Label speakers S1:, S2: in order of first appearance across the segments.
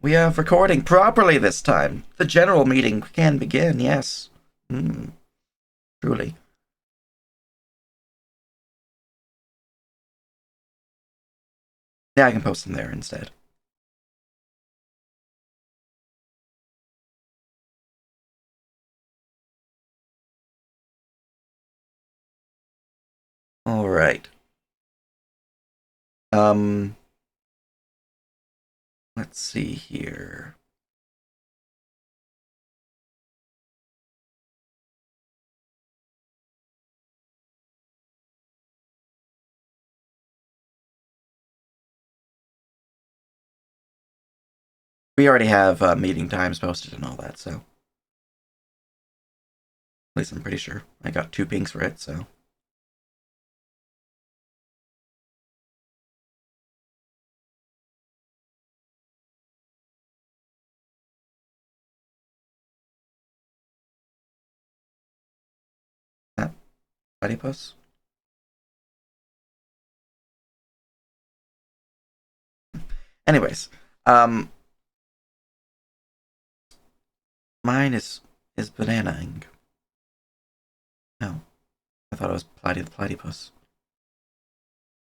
S1: We are recording properly this time. The general meeting can begin, yes. Truly. Yeah, I can post them there instead. All right. Um, let's see here. We already have meeting times posted and all that, so at least I'm pretty sure. I got 2 pinks for it, so. That platypus. Anyways, mine is bananaing. No, I thought it was the platypus.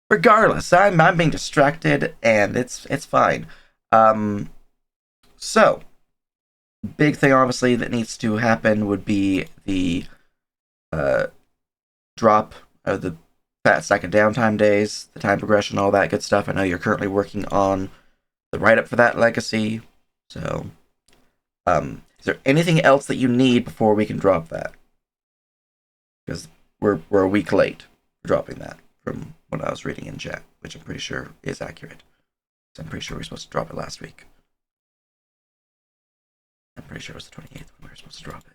S1: Regardless, I'm being distracted, and it's fine. Um, so big thing obviously that needs to happen would be the uh, drop of the fat stack of downtime days, the time progression, all that good stuff. I know you're currently working on the write up for that legacy. So, is there anything else that you need before we can drop that? Because we're a week late for dropping that from what I was reading in chat, which I'm pretty sure is accurate. So I'm pretty sure we are supposed to drop it last week. I'm pretty sure it was the 28th when we were supposed to drop it.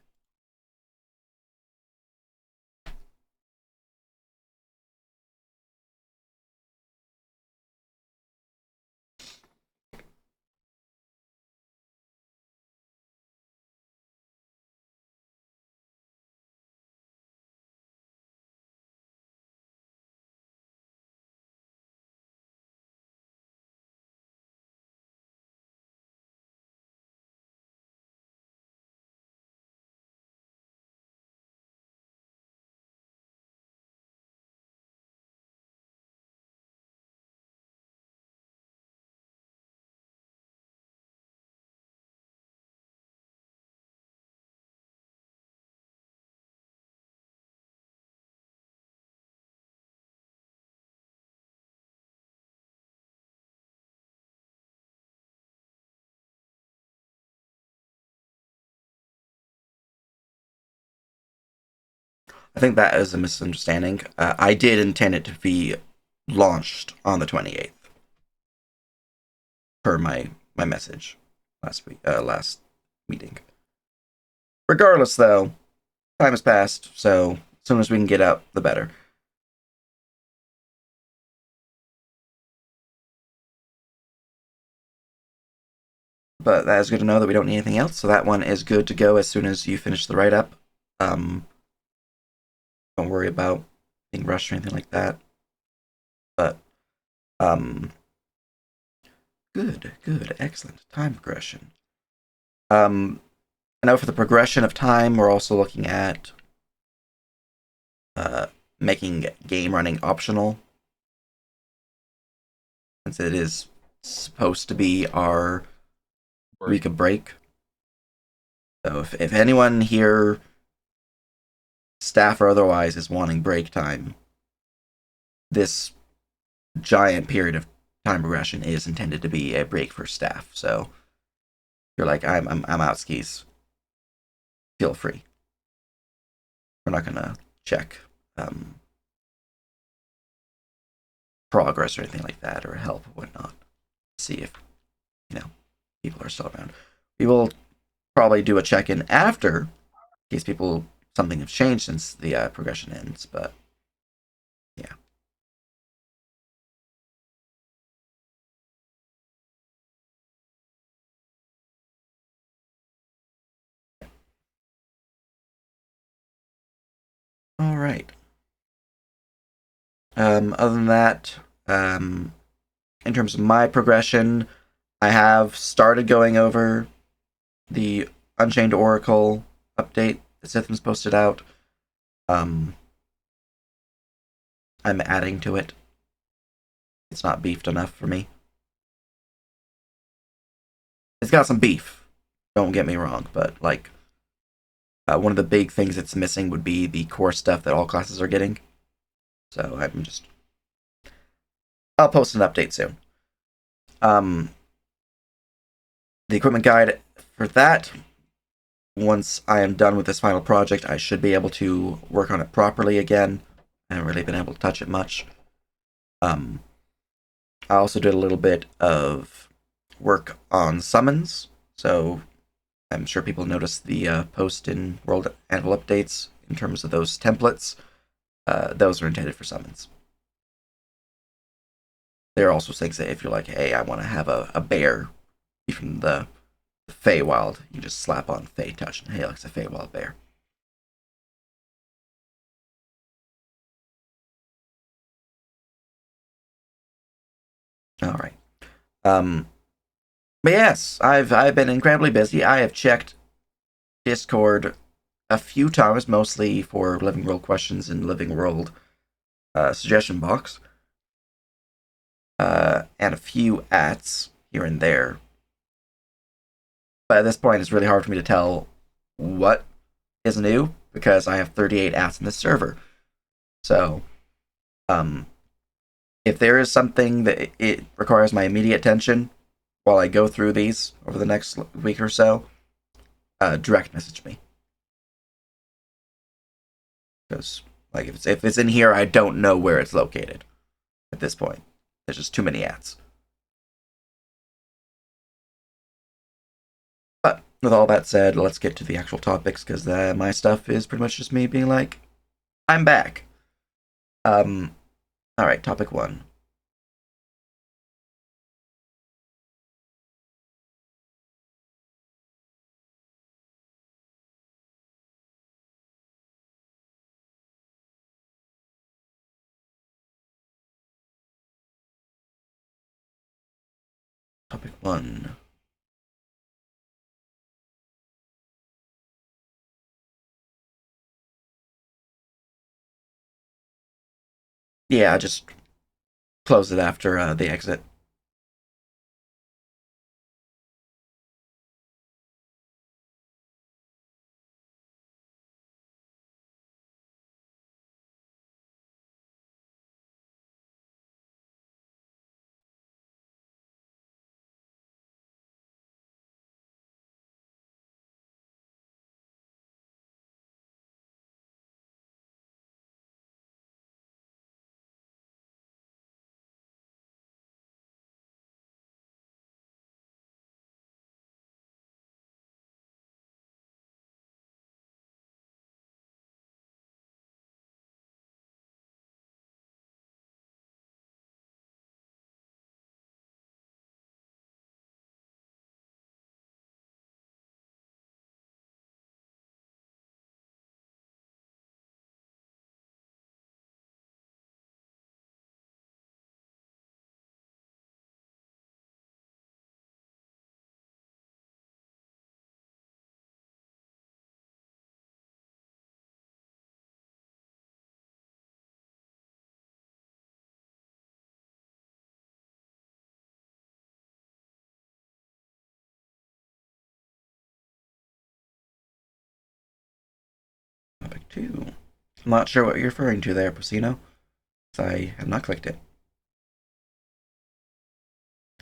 S1: I think that is a misunderstanding. I did intend it to be launched on the 28th, per my message last week, last meeting. Regardless, though, time has passed, so as soon as we can get out, the better. But that is good to know that we don't need anything else, so that one is good to go as soon as you finish the write up. Um, don't worry about being rushed or anything like that. But good, excellent time progression. I know for the progression of time, we're also looking at making game running optional, since it is supposed to be our week of break. So if anyone here, staff or otherwise, is wanting break time, this giant period of time progression is intended to be a break for staff. So if you're like, I'm out skis, feel free. We're not gonna check progress or anything like that, or help or whatnot. See if people are still around. We will probably do a check in after, in case something has changed since the progression ends. But yeah. All right. Other than that, in terms of my progression, I have started going over the Unchained Oracle update that Sithm's posted out. Um, I'm adding to it. It's not beefed enough for me. It's got some beef. Don't get me wrong, but like one of the big things it's missing would be the core stuff that all classes are getting. So I'll post an update soon. Um, the equipment guide for that. Once I am done with this final project, I should be able to work on it properly again. I haven't really been able to touch it much. Um, I also did a little bit of work on summons, so I'm sure people noticed the post in World Anvil updates in terms of those templates. Those are intended for summons. There are also things that if you're like, hey, I want to have a bear from the Feywild, you just slap on Fey Touch, and hey, it's a Feywild bear. All right. Um, but yes, I've been incredibly busy. I have checked Discord a few times, mostly for Living World questions and Living World suggestion box, and a few ats here and there. But at this point, it's really hard for me to tell what is new because I have 38 ats in this server. So, um, if there is something that it requires my immediate attention while I go through these over the next week or so, direct message me. Because like if it's in here, I don't know where it's located at this point. There's just too many ads. But with all that said, let's get to the actual topics because my stuff is pretty much just me being like, I'm back. Um, all right, topic one. Topic one. Yeah, just close it after the exit. Topic two. I'm not sure what you're referring to there, Pusino. I have not clicked it.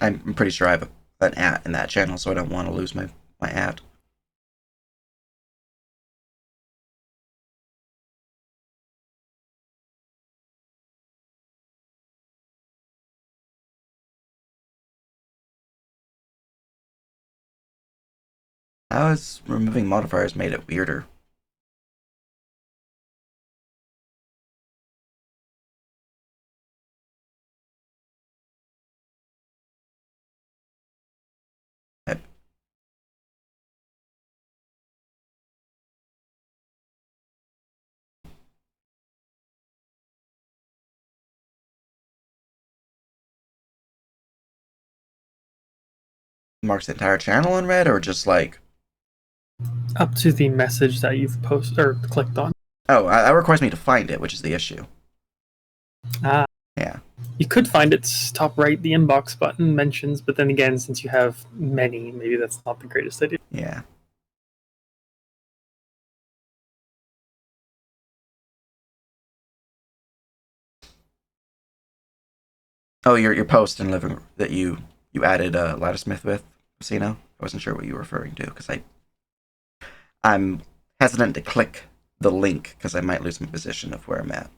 S1: I'm pretty sure I have an at in that channel, so I don't want to lose my at. How has removing modifiers made it weirder? I, marks the entire channel in red, or just like,
S2: Up to the message that you've posted or clicked on.
S1: oh, that requires me to find it, which is the issue.
S2: Ah,
S1: Yeah.
S2: you could find its top right, the inbox button mentions, but then again, since you have many, maybe that's not the greatest idea.
S1: Yeah. Oh, your post in living that you added Laddersmith with Casino. I wasn't sure what you were referring to because I'm hesitant to click the link because I might lose my position of where I'm at.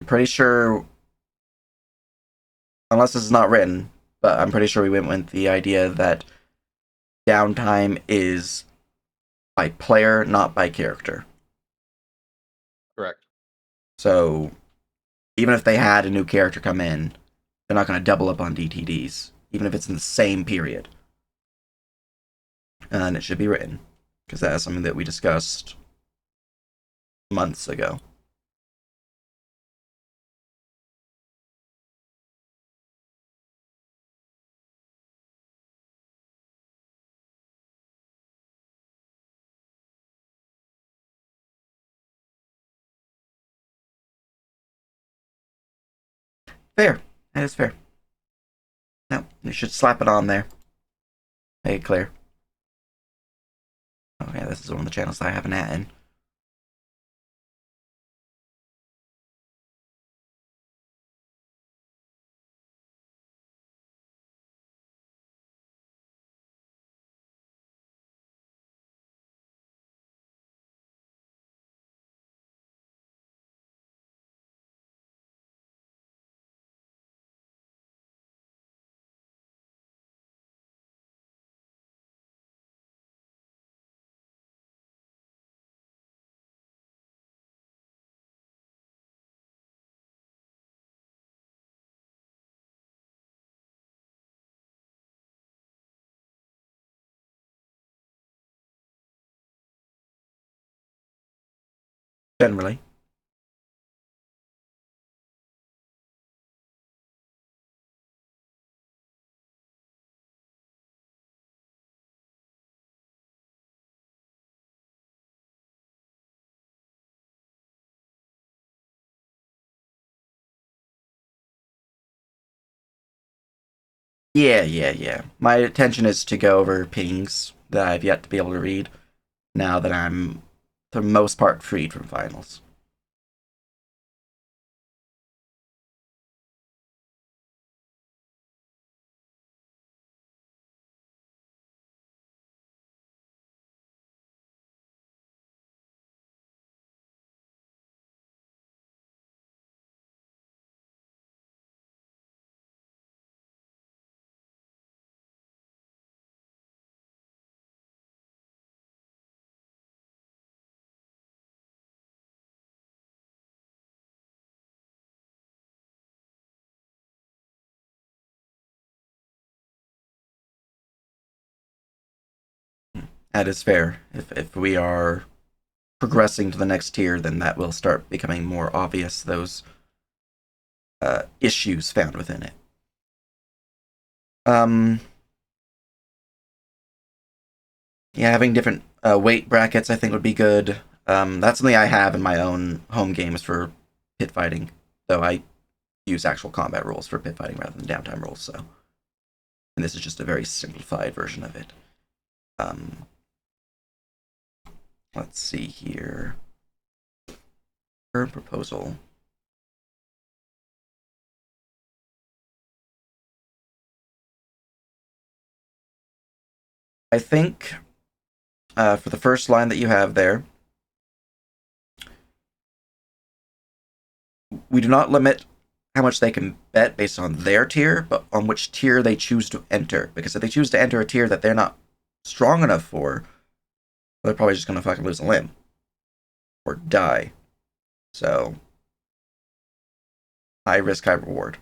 S1: I'm pretty sure, unless this is not written, but I'm pretty sure we went with the idea that downtime is by player, not by character.
S3: Correct.
S1: So even if they had a new character come in, they're not going to double up on DTDs, even if it's in the same period. And it should be written, because that is something that we discussed months ago. Fair. That is fair. No, you should slap it on there. Make it clear. Oh yeah, this is one of the channels that I have an at in. Generally. Yeah. My intention is to go over pings that I've yet to be able to read now that I'm, for the most part, freed from finals. That is fair. If we are progressing to the next tier, then that will start becoming more obvious, those issues found within it. Um, yeah, having different weight brackets I think would be good. That's something I have in my own home games for pit fighting, though I use actual combat rules for pit fighting rather than downtime rules. So, and this is just a very simplified version of it. Um, let's see here. Current proposal. I think for the first line that you have there, we do not limit how much they can bet based on their tier, but on which tier they choose to enter. Because if they choose to enter a tier that they're not strong enough for, they're probably just gonna fucking lose a limb or die. So high risk, high reward.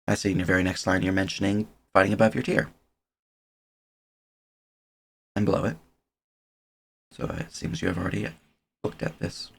S1: I see in your very next line you're mentioning fighting above your tier and below it. So it seems you have already looked at this.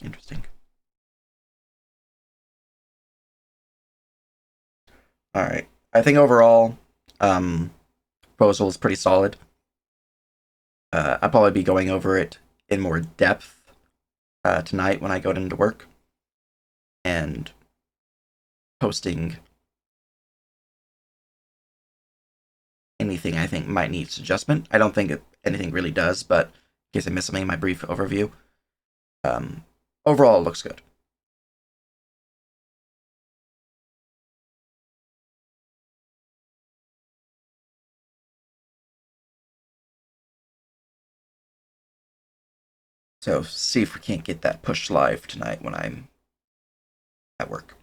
S1: Interesting. All right. I think overall, proposal is pretty solid. I'll probably be going over it in more depth tonight when I go into work and posting anything I think might need adjustment. I don't think anything really does, but in case I miss something in my brief overview, overall it looks good. So see if we can't get that pushed live tonight when I'm at work.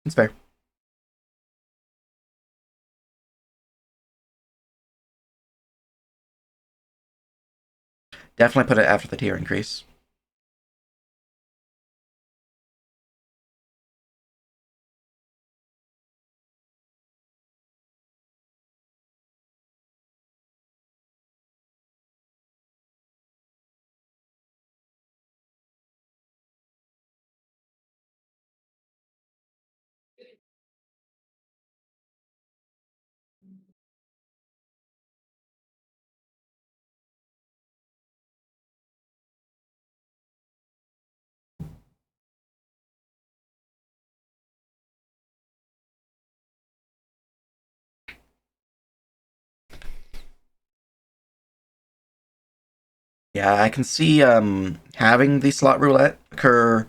S1: It's fair. Definitely put it after the tier increase. Yeah, I can see having the slot roulette occur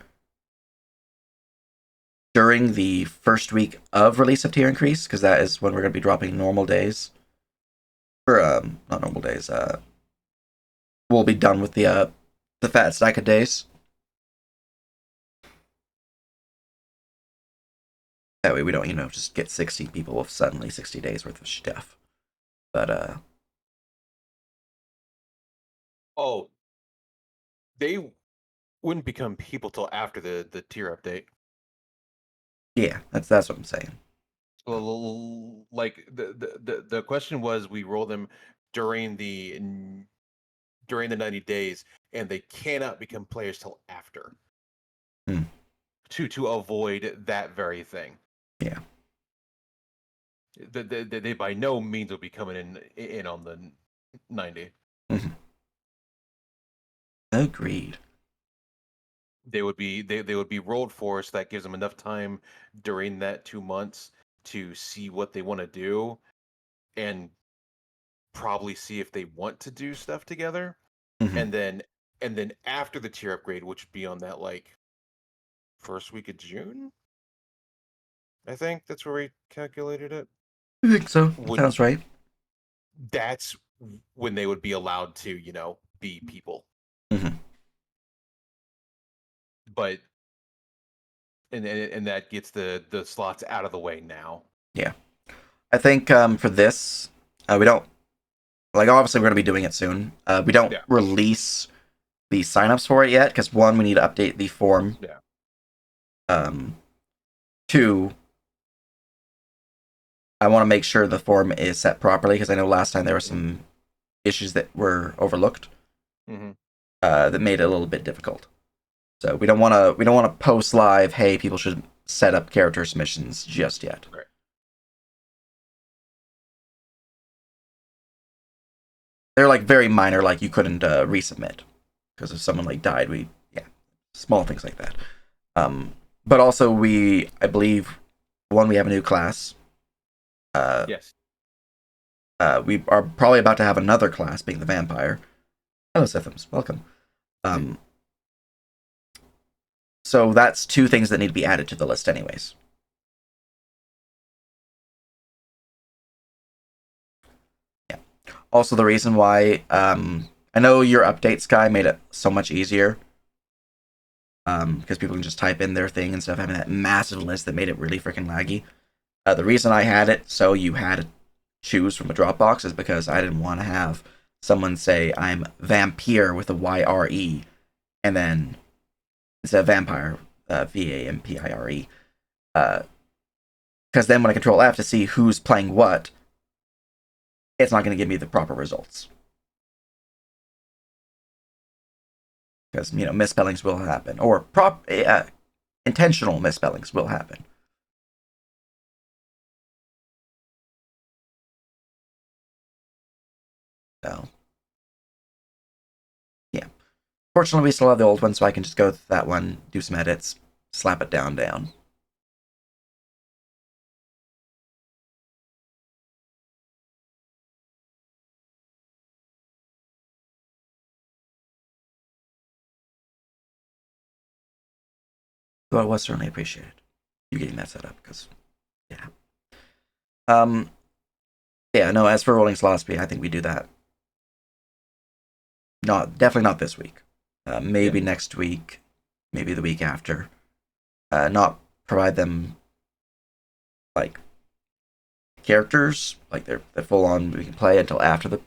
S1: during the first week of release of tier increase, because that is when we're going to be dropping normal days. Or not normal days. We'll be done with the fat stack of days. That way we don't, just get 60 people with suddenly 60 days worth of stuff. But
S3: Oh, they wouldn't become people till after the tier update.
S1: yeah, that's what I'm saying.
S3: Well, like the question was, we roll them during the 90 days, and they cannot become players till after.
S1: Hmm.
S3: To avoid that very thing.
S1: Yeah.
S3: They by no means will be coming in on the 90.
S1: Mm-hmm. Agreed.
S3: They would be rolled for us. That gives them enough time during that 2 months to see what they want to do, and probably see if they want to do stuff together.
S1: Mm-hmm.
S3: And then after the tier upgrade, which would be on that like first week of June, I think that's where we calculated it.
S1: I think so.
S3: Would
S1: Sounds right.
S3: That's when they would be allowed to, be people.
S1: Hmm.
S3: But and that gets the slots out of the way now.
S1: Yeah. I think for this, we don't like. Obviously, we're gonna be doing it soon. We don't
S3: Yeah.
S1: release the signups for it yet because one, we need to update the form.
S3: Yeah.
S1: Two, I want to make sure the form is set properly because I know last time there were some issues that were overlooked
S3: Mm-hmm.
S1: that made it a little bit difficult. So we don't want to post live. Hey, people should set up character submissions just yet.
S3: Right.
S1: They're like very minor, like you couldn't resubmit because if someone like died, small things like that. But also I believe, one, we have a new class.
S3: Yes.
S1: We are probably about to have another class, being the vampire. Hello, Sithams. Welcome. So that's two things that need to be added to the list, anyways. Yeah. Also, the reason why I know your update, Sky, made it so much easier. Because people can just type in their thing instead of having that massive list that made it really freaking laggy. The reason I had it so you had to choose from a Dropbox is because I didn't want to have someone say I'm vampire with a YRE, and then instead of vampire, VAMPIRE. Because then when I control F to see who's playing what, it's not going to give me the proper results. Because, misspellings will happen. Or intentional misspellings will happen. So, yeah. Fortunately, we still have the old one, so I can just go to that one, do some edits, slap it down. Though it was certainly appreciated, you getting that set up, because, yeah. Yeah, no, as for rolling slots, I think we do that. Definitely not this week. Maybe next week, maybe the week after. Not provide them, like, characters, like they're full on, we can play until after the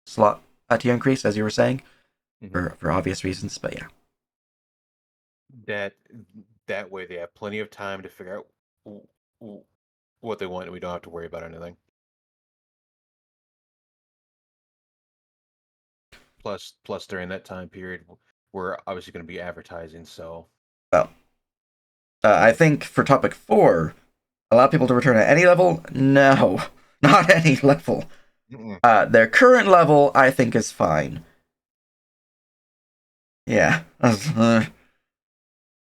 S1: slot tier increase, as you were saying, for obvious reasons, but yeah.
S3: That way they have plenty of time to figure out what they want, and we don't have to worry about anything. Plus during that time period, we're obviously going to be advertising, so.
S1: Well, I think for topic 4, allow people to return at any level? No, not any level. Their current level, I think, is fine. Yeah.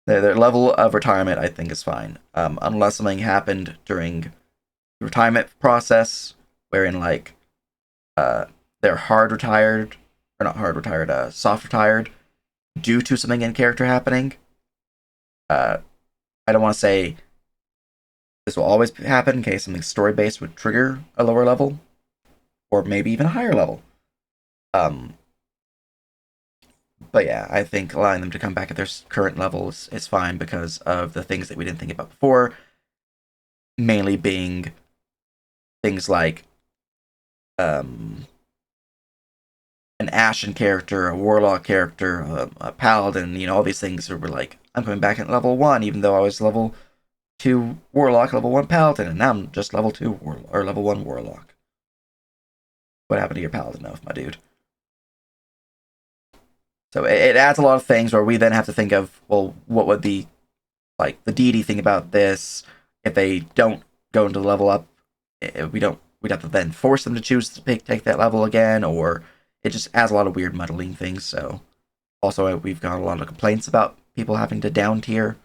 S1: Their level of retirement, I think, is fine. Unless something happened during the retirement process, wherein, like, they're hard retired, or not hard retired, soft retired, due to something in character happening. I don't want to say this will always happen in case something story based would trigger a lower level, or maybe even a higher level. But yeah, I think allowing them to come back at their current levels is fine because of the things that we didn't think about before, mainly being things like an Ashen character, a Warlock character, a Paladin, all these things where we're like, I'm coming back at level 1, even though I was level 2 Warlock, level 1 Paladin, and now I'm just level 2 Warlock, or level 1 Warlock. What happened to your Paladin oath, my dude? So it adds a lot of things where we then have to think of, well, what would the deity think about this if they don't go into the level up? We'd have to then force them to choose to take that level again, or it just adds a lot of weird muddling things. So also we've got a lot of complaints about people having to down tier,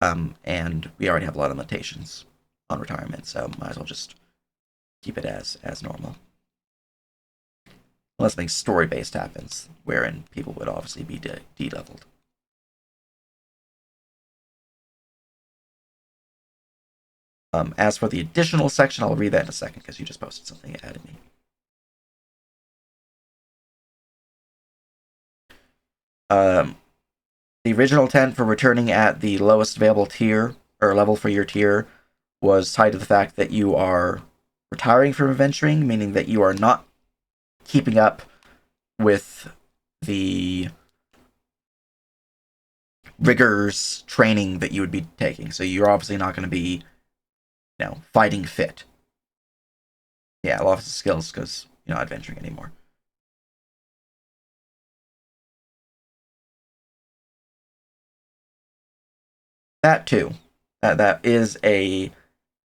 S1: and we already have a lot of limitations on retirement, so might as well just keep it as normal. Unless something story based happens, wherein people would obviously be de-leveled. As for the additional section, I'll read that in a second because you just posted something ahead of me. The original intent for returning at the lowest available tier or level for your tier was tied to the fact that you are retiring from adventuring, meaning that you are not keeping up with the rigorous training that you would be taking. So you're obviously not going to be, fighting fit. Yeah, lost the skills because you're not adventuring anymore. That too. That is a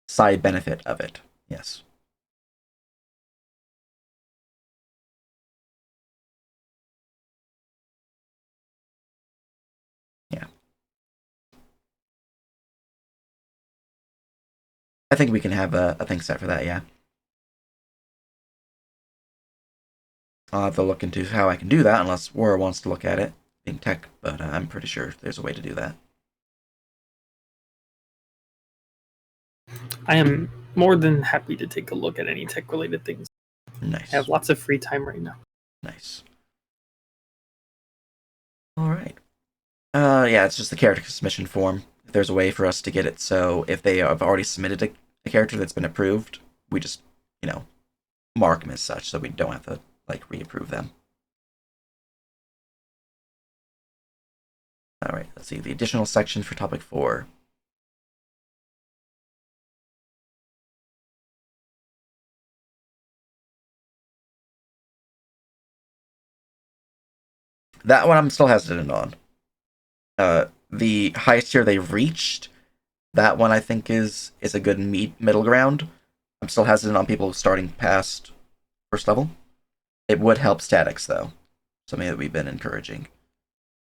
S1: side benefit of it. Yes. Yeah. I think we can have a thing set for that, yeah. I'll have to look into how I can do that, unless Wara wants to look at it, being tech, but I'm pretty sure there's a way to do that.
S2: I am more than happy to take a look at any tech-related things.
S1: Nice.
S2: I have lots of free time right now.
S1: Nice. Alright. Yeah, it's just the character submission form. If there's a way for us to get it so if they have already submitted a character that's been approved, we just, mark them as such so we don't have to, reapprove them. Alright, let's see. The additional section for topic 4. That one I'm still hesitant on. The highest tier they've reached, that one I think is a good middle ground. I'm still hesitant on people starting past first level. It would help statics though, something that we've been encouraging.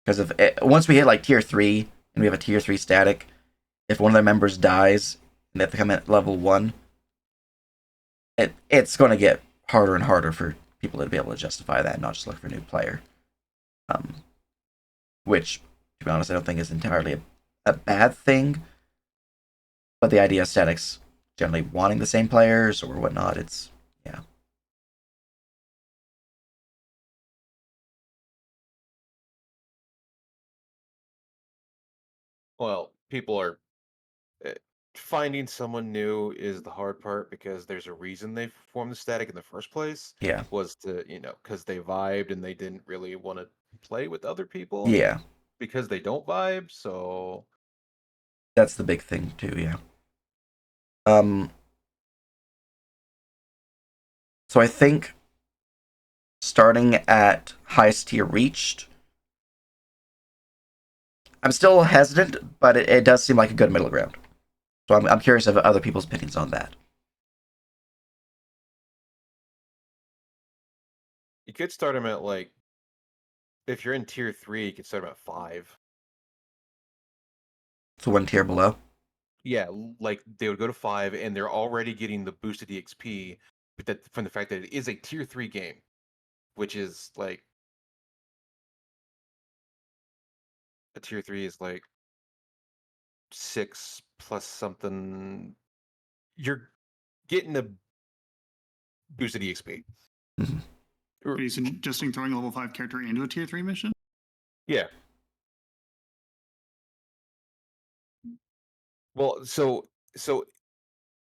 S1: Because once we hit tier 3 and we have a tier 3 static, if one of their members dies and they have to come at level 1, it's going to get harder and harder for people to be able to justify that and not just look for a new player. Which, to be honest, I don't think is entirely a bad thing. But the idea of statics generally wanting the same players or whatnot, it's, yeah.
S3: Well, people are finding someone new is the hard part because there's a reason they formed the static in the first place.
S1: Yeah.
S3: Was to, because they vibed and they didn't really want to play with other people.
S1: Yeah.
S3: Because they don't vibe, so
S1: That's the big thing too, yeah. So I think starting at highest tier reached, I'm still hesitant, but it does seem like a good middle ground. So I'm curious of other people's opinions on that.
S3: you could start them at if you're in tier 3, you could start them at 5.
S1: So one tier below.
S3: Yeah, they would go to 5 and they're already getting the boosted EXP, but that from the fact that it is a tier 3 game, which is a tier 3 is 6 plus something. You're getting a boosted EXP.
S1: Mm-hmm.
S4: Are you suggesting throwing a level 5 character into a tier 3 mission?
S3: Yeah. Well, so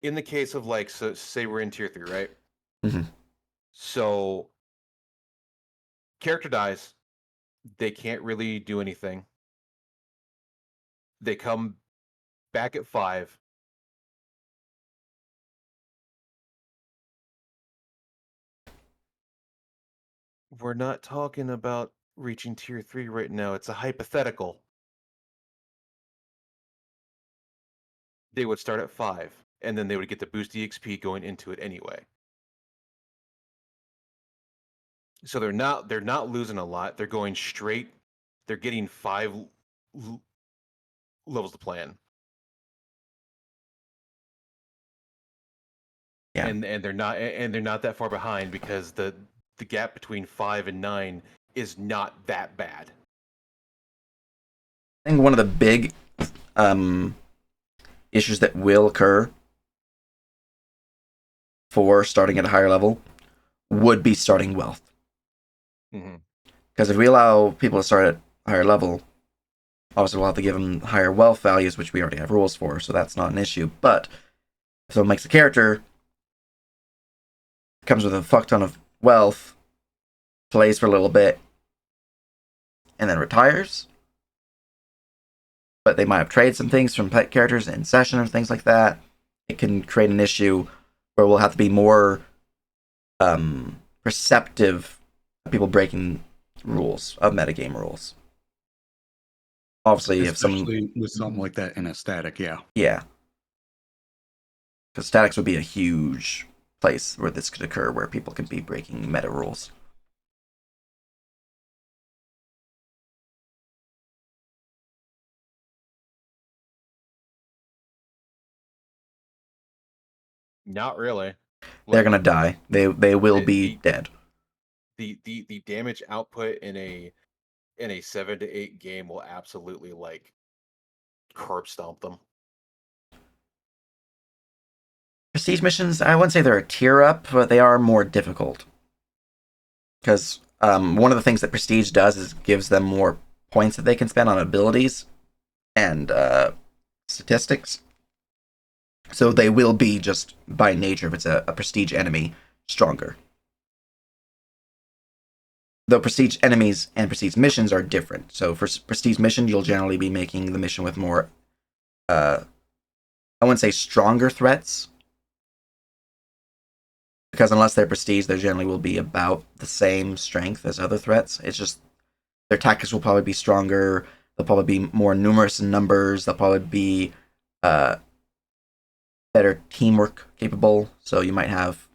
S3: in the case of so say we're in tier 3, right?
S1: Mm-hmm.
S3: So character dies, they can't really do anything. They come back at 5. We're not talking about reaching tier 3 right now. It's a hypothetical. They would start at 5, and then they would get the boost EXP going into it anyway. So they're not losing a lot. They're going straight. They're getting 5 levels to plan.
S1: Yeah.
S3: And they're not that far behind because the gap between 5 and 9 is not that bad.
S1: I think one of the big issues that will occur for starting at a higher level would be starting wealth.
S3: Mm-hmm.
S1: Because if we allow people to start at a higher level, obviously we'll have to give them higher wealth values, which we already have rules for, so that's not an issue. But if someone makes a character, comes with a fuck ton of wealth, plays for a little bit, and then retires, but they might have traded some things from pet characters in session or things like that, it can create an issue where we'll have to be more perceptive of people breaking rules, of metagame rules. Obviously, if someone...
S5: Especially with something like that in a static, yeah.
S1: Yeah. Because statics would be a huge place where this could occur, where people could be breaking meta rules.
S3: Not really.
S1: They're gonna die. They will be dead.
S3: The damage output in a 7 to 8 game will absolutely like curb stomp them.
S1: Prestige missions, I wouldn't say they're a tier up, but they are more difficult. Because one of the things that Prestige does is gives them more points that they can spend on abilities and statistics. So they will be, just by nature, if it's a Prestige enemy, stronger. Though Prestige enemies and Prestige missions are different. So for Prestige mission, you'll generally be making the mission with more, I wouldn't say stronger threats, because unless they're Prestige, they generally will be about the same strength as other threats. It's just their tactics will probably be stronger. They'll probably be more numerous in numbers. They'll probably be better teamwork capable. So you might have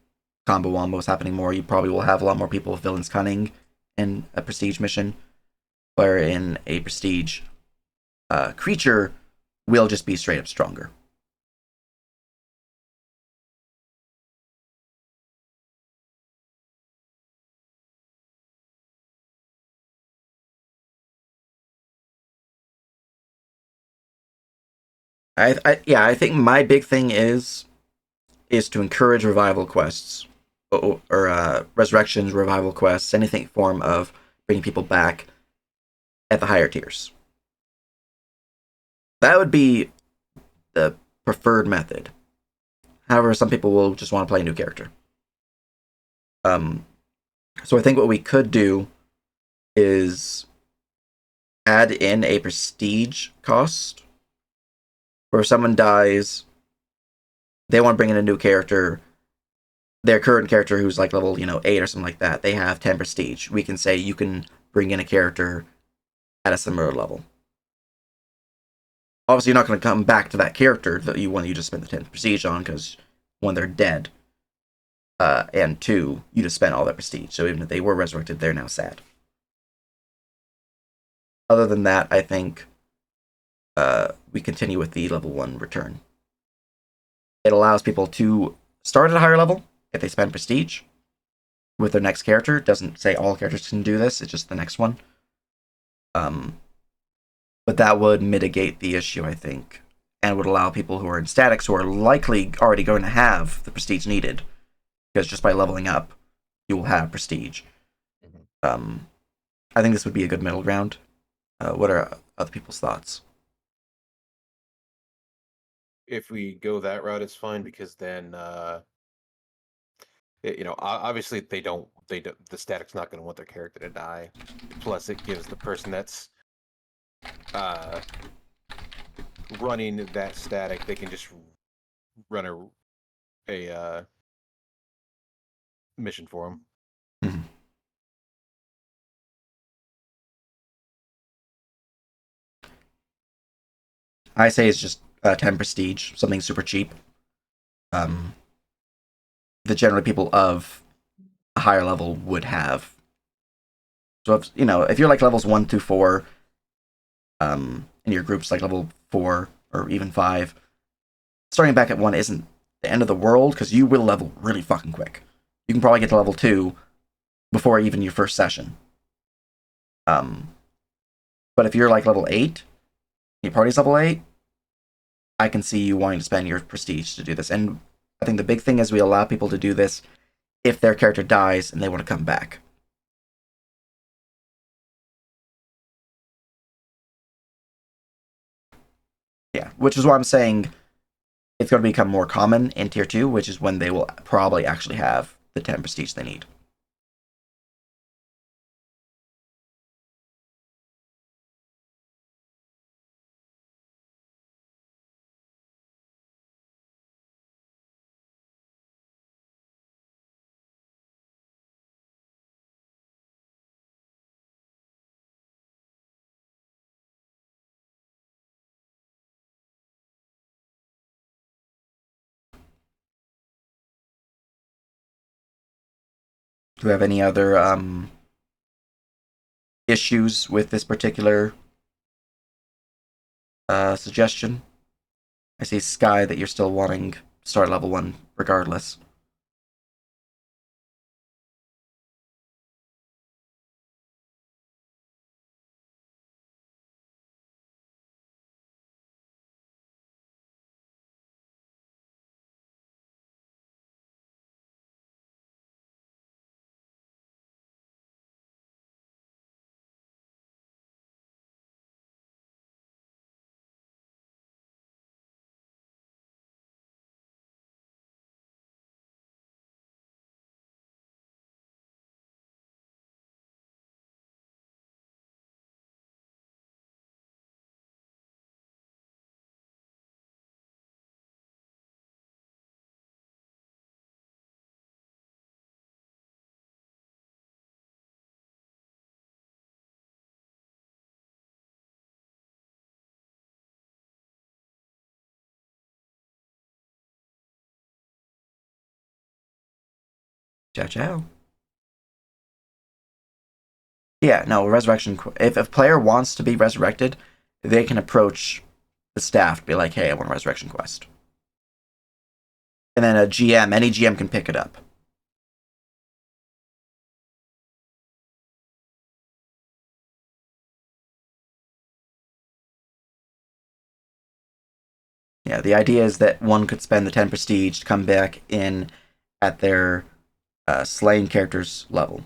S1: combo wombos happening more. You probably will have a lot more people with Villain's Cunning in a Prestige mission, where in a Prestige creature will just be straight up stronger. I think my big thing is to encourage revival quests or resurrections, revival quests, anything form of bringing people back at the higher tiers. That would be the preferred method. However, some people will just want to play a new character. So I think what we could do is add in a prestige cost, where if someone dies, they want to bring in a new character. Their current character, who's like level 8 or something like that, they have 10 prestige. We can say you can bring in a character at a similar level. Obviously, you're not going to come back to that character that you just spent the 10 prestige on, because one, they're dead, and two, you just spent all that prestige. So even if they were resurrected, they're now sad. Other than that, I think we continue with the level 1 return. It allows people to start at a higher level if they spend prestige with their next character. It doesn't say all characters can do this, it's just the next one. But that would mitigate the issue, I think, and would allow people who are in statics, who are likely already going to have the prestige needed, because just by leveling up, you will have prestige. I think this would be a good middle ground. What are other people's thoughts?
S3: If we go that route, it's fine, because then obviously they don't the static's not going to want their character to die. Plus, it gives the person that's running that static, they can just run a mission for them.
S1: Mm-hmm. I say it's just 10 prestige, something super cheap. That generally people of a higher level would have. So if you're like levels 1 through 4, and your group's like level 4 or even 5, starting back at 1 isn't the end of the world, because you will level really fucking quick. You can probably get to level 2 before even your first session. But if you're like level 8, your party's level 8, I can see you wanting to spend your prestige to do this. And I think the big thing is we allow people to do this if their character dies and they want to come back. Yeah, which is why I'm saying it's going to become more common in Tier 2, which is when they will probably actually have the 10 prestige they need. Do we have any other issues with this particular suggestion? I see Sky that you're still wanting start level 1 regardless. Ciao, ciao. Yeah, no, resurrection. If a player wants to be resurrected, they can approach the staff to be like, hey, I want a resurrection quest. And then any GM can pick it up. Yeah, the idea is that one could spend the 10 prestige to come back in at their slain character's level.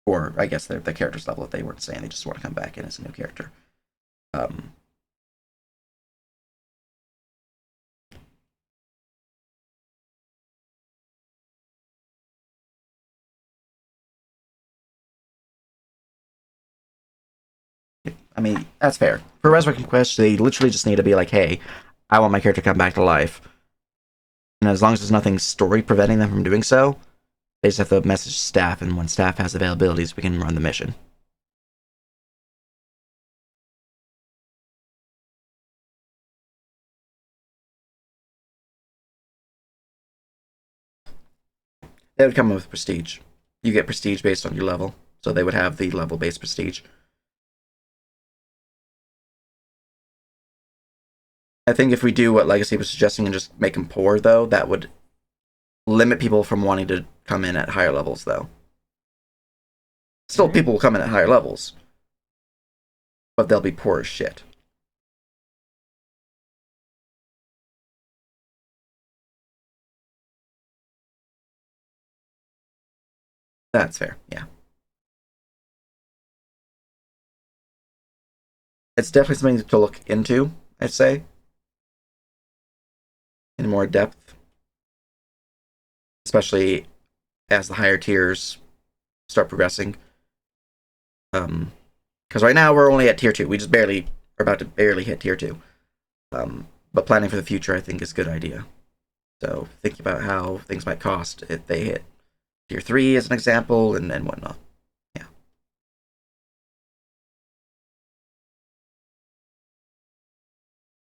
S1: Or, I guess, the character's level if they weren't saying they just want to come back in as a new character. I mean, that's fair. For Resurrection Quest, they literally just need to be like, hey, I want my character to come back to life. And as long as there's nothing story preventing them from doing so, they just have to message staff, and when staff has availabilities, we can run the mission. They would come with prestige. You get prestige based on your level, so they would have the level-based prestige. I think if we do what Legacy was suggesting and just make them poor, though, that would limit people from wanting to come in at higher levels, though. Still, people will come in at higher levels, but they'll be poor as shit. That's fair, yeah. It's definitely something to look into, I'd say, in more depth, especially as the higher tiers start progressing. Because right now we're only at tier 2. We just are about to barely hit tier 2. But planning for the future, I think, is a good idea. So thinking about how things might cost if they hit tier 3 as an example, and whatnot. Yeah.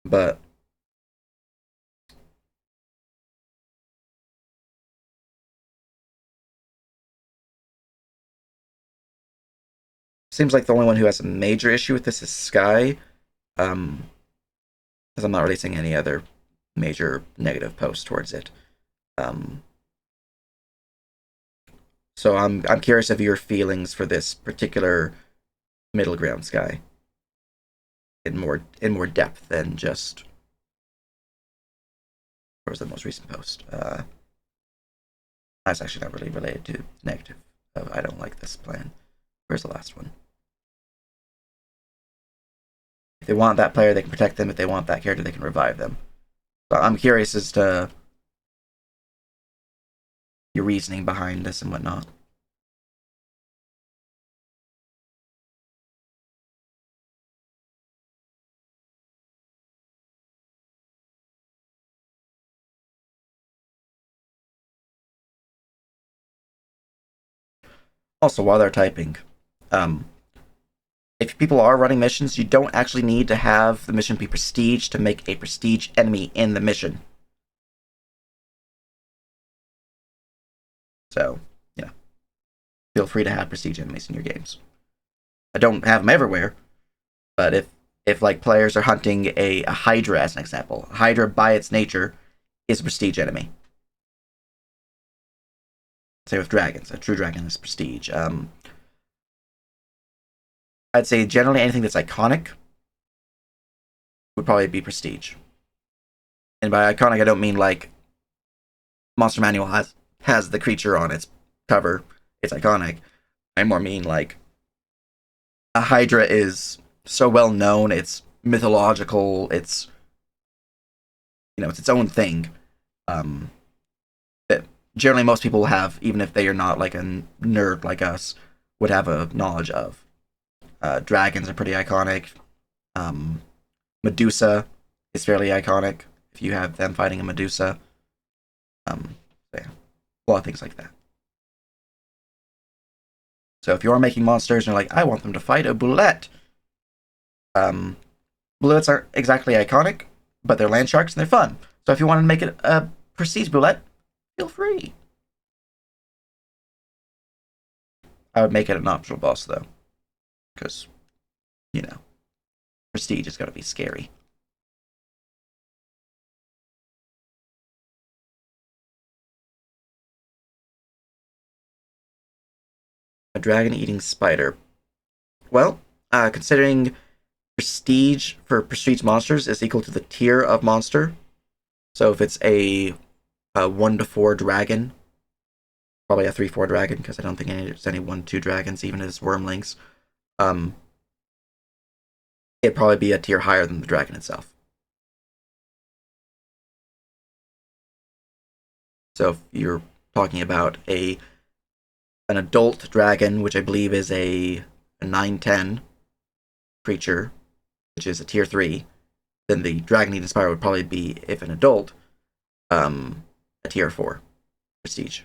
S1: But seems like the only one who has a major issue with this is Sky. Because I'm not really seeing any other major negative posts towards it. So I'm curious of your feelings for this particular middle ground, Sky. in more depth than just. What was the most recent post? That's actually not really related to negative. I don't like this plan. Where's the last one? If they want that player, they can protect them. If they want that character, they can revive them. So I'm curious as to your reasoning behind this and whatnot. Also, while they're typing, if people are running missions, you don't actually need to have the mission be prestige to make a prestige enemy in the mission. So, feel free to have prestige enemies in your games. I don't have them everywhere, but if like players are hunting a Hydra as an example, Hydra by its nature is a prestige enemy. Same with dragons. A true dragon is prestige. I'd say generally anything that's iconic would probably be prestige. And by iconic, I don't mean like Monster Manual has the creature on its cover. It's iconic. I more mean like a Hydra is so well known. It's mythological. It's it's its own thing. That generally most people have, even if they are not like a nerd like us, would have a knowledge of. Dragons are pretty iconic. Medusa is fairly iconic if you have them fighting a Medusa. Yeah, a lot of things like that. So if you're making monsters and you're like, I want them to fight a Boulette. Bullets aren't exactly iconic, but they're land sharks and they're fun. So if you want to make it a prestige Boulette, feel free. I would make it an optional boss though, because prestige is going to be scary. A dragon-eating spider. Well, considering prestige for prestige monsters is equal to the tier of monster. So if it's a 1 to 4 dragon, probably a 3-4 dragon, because I don't think there's any 1-2 dragons, even if it's wormlings. It'd probably be a tier higher than the dragon itself. So if you're talking about an adult dragon, which I believe is a 9-10 creature, which is a tier 3, then the dragon-eating spider would probably be, if an adult, a tier 4 prestige.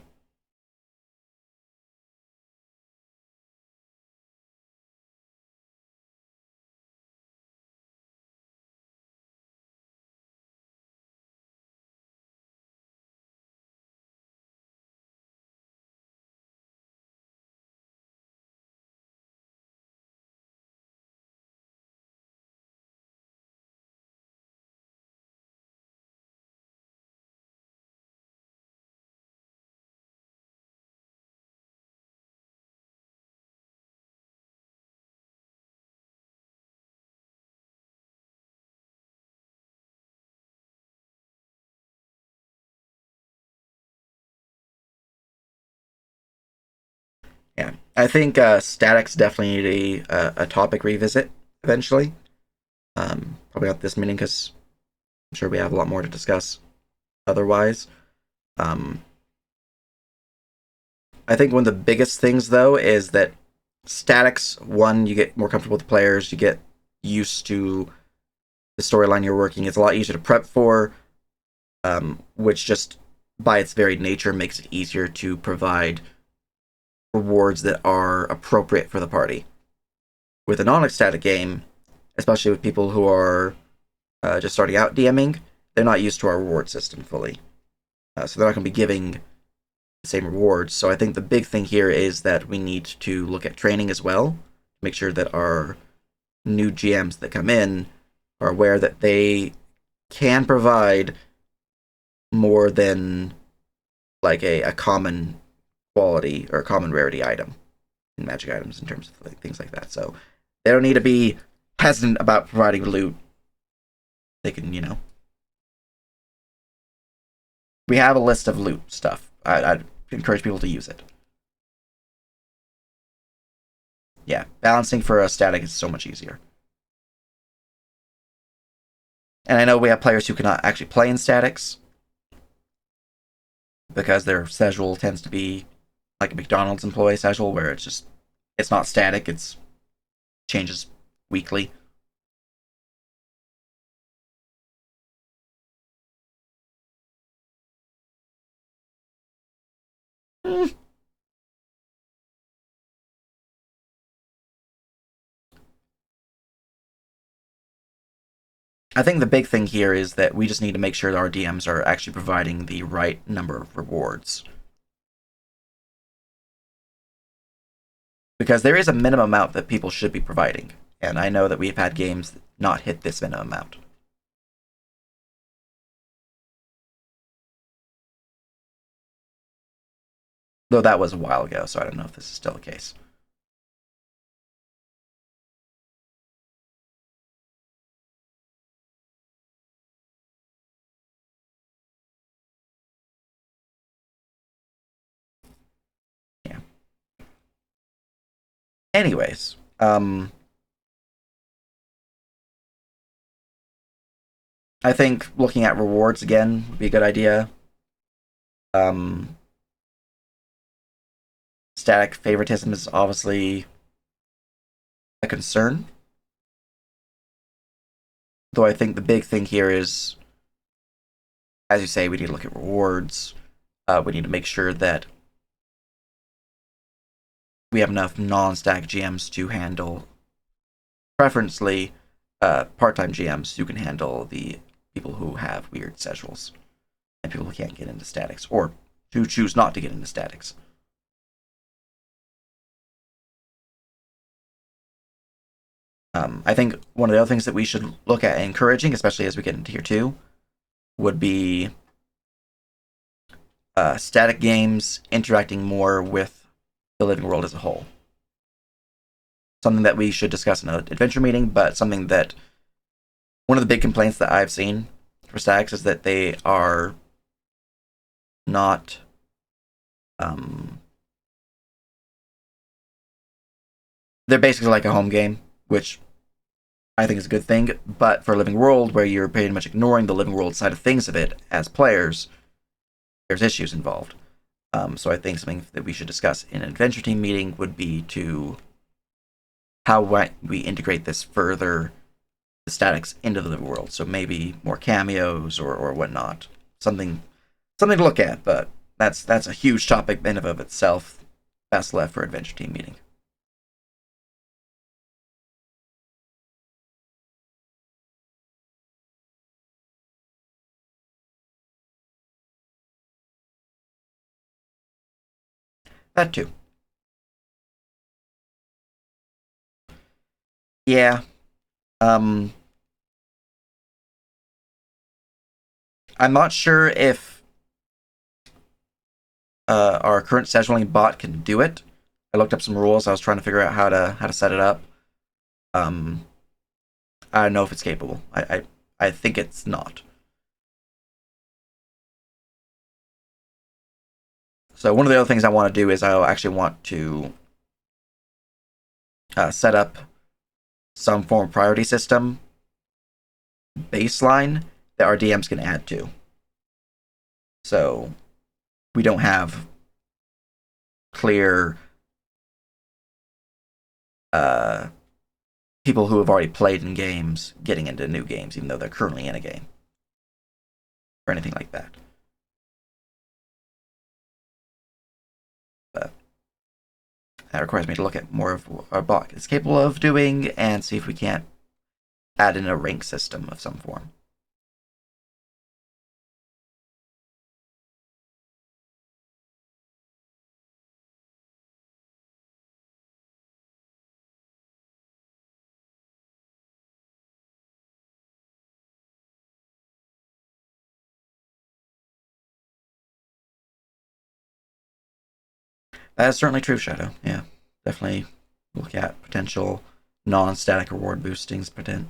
S1: Yeah, I think statics definitely need a topic revisit eventually. Probably not this meeting because I'm sure we have a lot more to discuss otherwise. I think one of the biggest things though is that statics, one, you get more comfortable with the players, you get used to the storyline you're working. It's a lot easier to prep for, which just by its very nature makes it easier to provide rewards that are appropriate for the party. With a non-static game, especially with people who are just starting out DMing, they're not used to our reward system fully. So they're not going to be giving the same rewards. So I think the big thing here is that we need to look at training as well, make sure that our new GMs that come in are aware that they can provide more than like a common quality or common rarity item in magic items in terms of like, things like that. So they don't need to be hesitant about providing loot, they can, we have a list of loot stuff. I'd encourage people to use it. Yeah, balancing for a static is so much easier. And I know we have players who cannot actually play in statics because their schedule tends to be like a McDonald's employee schedule where it's not static, it's changes weekly. I think the big thing here is that we just need to make sure that our DMs are actually providing the right number of rewards. Because there is a minimum amount that people should be providing. And I know that we've had games not hit this minimum amount. Though that was a while ago, so I don't know if this is still the case. Yeah. Anyways, I think looking at rewards again would be a good idea. Static favoritism is obviously a concern. Though I think the big thing here is, as you say, we need to look at rewards. We need to make sure that we have enough non-static GMs to handle, preferably part-time GMs who can handle the people who have weird schedules and people who can't get into statics or who choose not to get into statics. I think one of the other things that we should look at encouraging, especially as we get into Tier 2, would be static games interacting more with the living world as a whole. Something that we should discuss in an adventure meeting, but something that one of the big complaints that I've seen for statics is that they are not they're basically like a home game, which I think is a good thing, but for a living world where you're pretty much ignoring the living world side of things of it as players, there's issues involved. So I think something that we should discuss in an adventure team meeting would be to how we integrate this further, the statics into the living world. So maybe more cameos or whatnot. Something to look at, but that's a huge topic in and of itself. Best left for adventure team meeting. That too. Yeah. I'm not sure if our current scheduling bot can do it. I looked up some rules. I was trying to figure out how to set it up. I don't know if it's capable. I think it's not. So one of the other things I want to do is I actually want to set up some form of priority system baseline that our DMs can add to. So we don't have clear people who have already played in games getting into new games, even though they're currently in a game. Or anything like that. But that requires me to look at more of what our bot is capable of doing and see if we can't add in a rank system of some form. That is certainly true, Shadow. Yeah, definitely look at potential non-static reward boostings potent.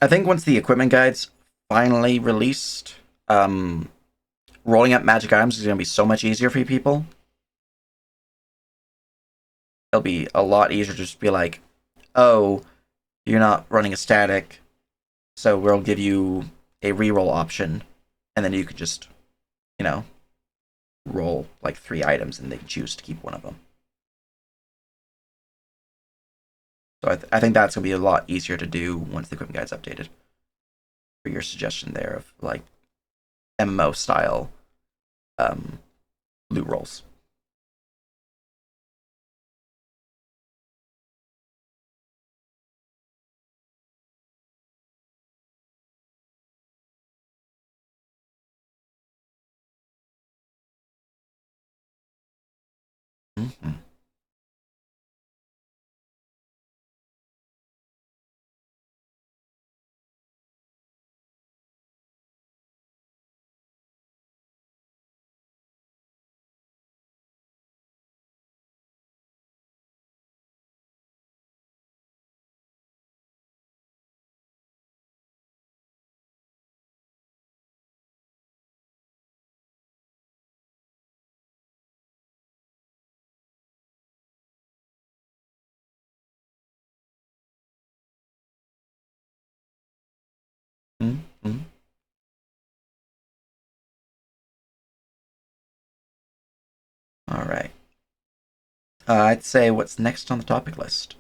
S1: I think once the equipment guide's finally released, rolling up magic items is going to be so much easier for you people. It'll be a lot easier to just be like, oh, you're not running a static, so we'll give you a reroll option, and then you could just, you know, roll like 3 items and they can choose to keep one of them. So I think that's going to be a lot easier to do once the equipment guide's updated. For your suggestion there of like MMO style loot rolls. Mm-hmm. Mm-hmm. All right. I'd say what's next on the topic list?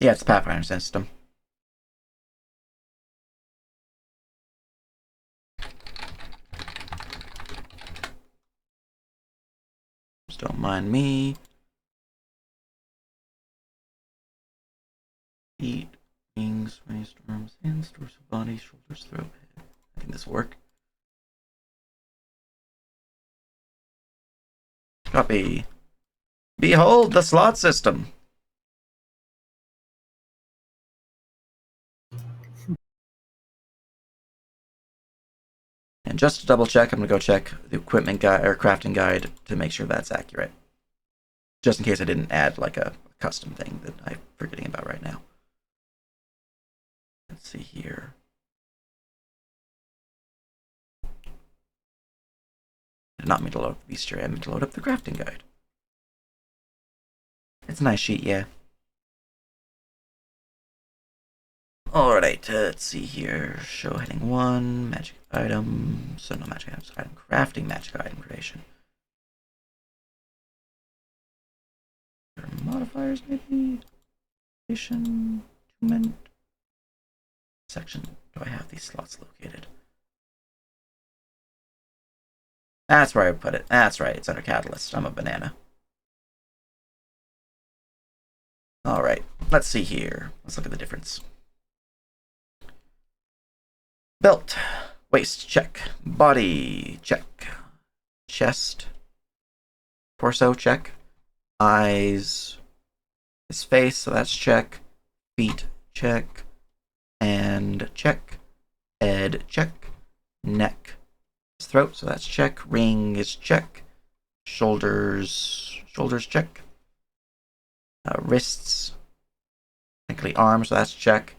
S1: Yeah, it's the Pathfinder system. Just don't mind me. Feet, wings, brainstorms, hands, torso, body, shoulders, throat, head. I think this will work. Copy. Behold the slot system. And just to double check, I'm gonna go check the equipment guide or crafting guide to make sure that's accurate. Just in case I didn't add like a custom thing that I'm forgetting about right now. Let's see here. I did not mean to load up the bestiary, I meant to load up the crafting guide. It's a nice sheet, yeah. Alright, let's see here. Show heading 1, magic item. So no magic items, item crafting, magic item creation. There are modifiers, maybe? Creation, attunement. Section. Do I have these slots located? That's where I put it. That's right, it's under catalyst. I'm a banana. Alright, let's see here. Let's look at the difference. Belt. Waist, check. Body, check. Chest. Torso, check. Eyes. His face, so that's check. Feet, check. And check. Head, check. Neck. His throat, so that's check. Ring is check. Shoulders check. Wrists. Technically arms, so that's check.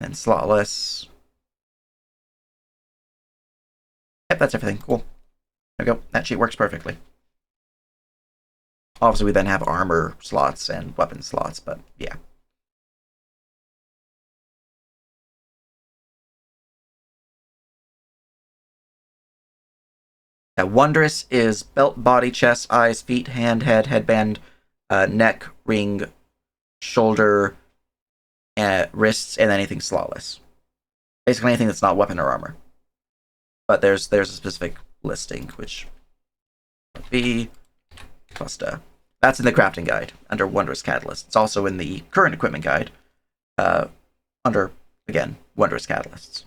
S1: And slotless. Yep, that's everything. Cool. There we go. That sheet works perfectly. Obviously, we then have armor slots and weapon slots, but yeah. Wondrous is belt, body, chest, eyes, feet, hand, head, headband, neck, ring, shoulder, wrists, and anything slotless. Basically anything that's not weapon or armor. But there's a specific listing, which would be Costa. That's in the crafting guide under Wondrous Catalyst. It's also in the current equipment guide under, again, Wondrous Catalysts.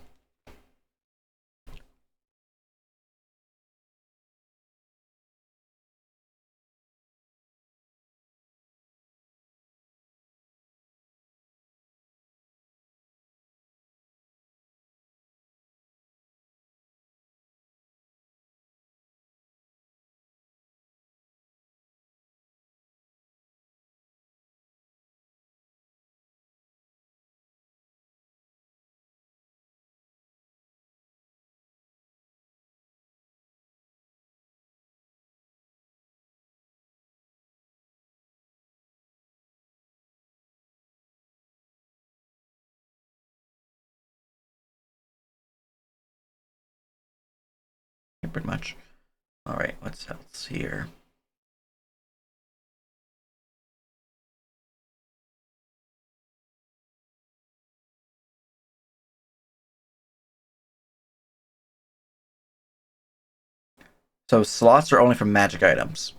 S1: Pretty much. All right, what's else here? So slots are only for magic items.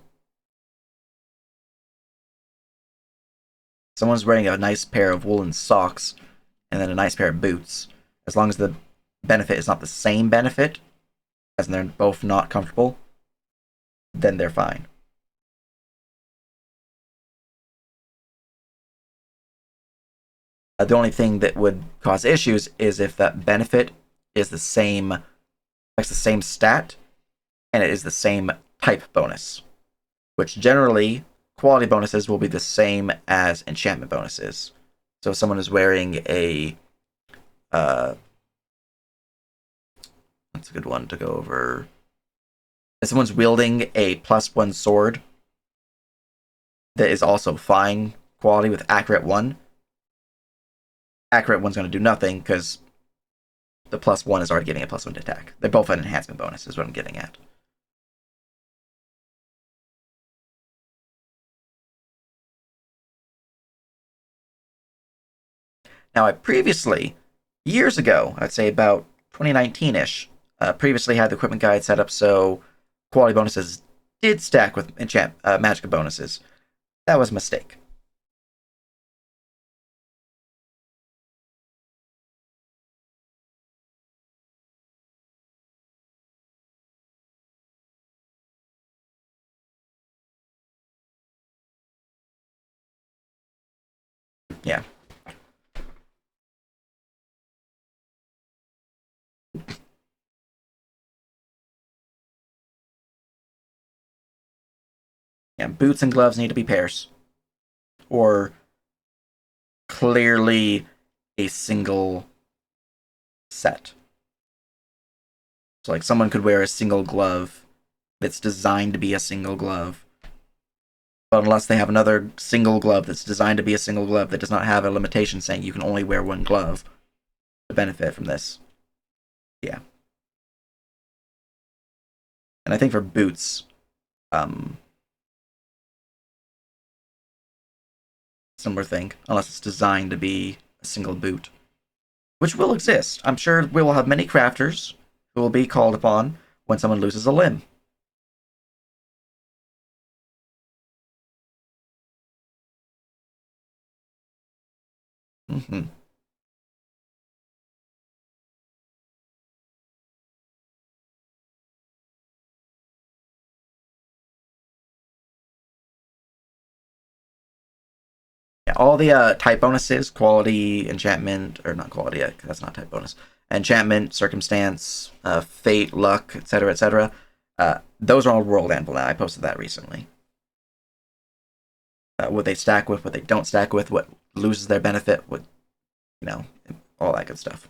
S1: Someone's wearing a nice pair of woolen socks and then a nice pair of boots. As long as the benefit is not the same benefit, as in they're both not comfortable, then they're fine. The only thing that would cause issues is if that benefit is the same, like the same stat, and it is the same type bonus, which generally quality bonuses will be the same as enchantment bonuses. So if someone is wearing a, that's a good one to go over. If someone's wielding a +1 sword that is also fine quality with accurate 1, accurate 1's going to do nothing because the +1 is already giving a +1 to attack. They're both an enhancement bonus, is what I'm getting at. Now, I previously, years ago, I'd say about 2019-ish, previously had the equipment guide set up so quality bonuses did stack with magic bonuses. That was a mistake. Yeah. Yeah, boots and gloves need to be pairs. Or clearly a single set. So, like, someone could wear a single glove that's designed to be a single glove. But unless they have another single glove that's designed to be a single glove that does not have a limitation saying you can only wear one glove to benefit from this. Yeah. And I think for boots, similar thing, unless it's designed to be a single boot, which will exist. I'm sure we will have many crafters who will be called upon when someone loses a limb. Mm-hmm. all the type bonuses, quality, enchantment, or not quality, that's not type bonus. Enchantment, circumstance, fate, luck, etc., etc. Those are all world anvil now. I posted that recently. What they stack with, what they don't stack with, what loses their benefit, what, all that good stuff.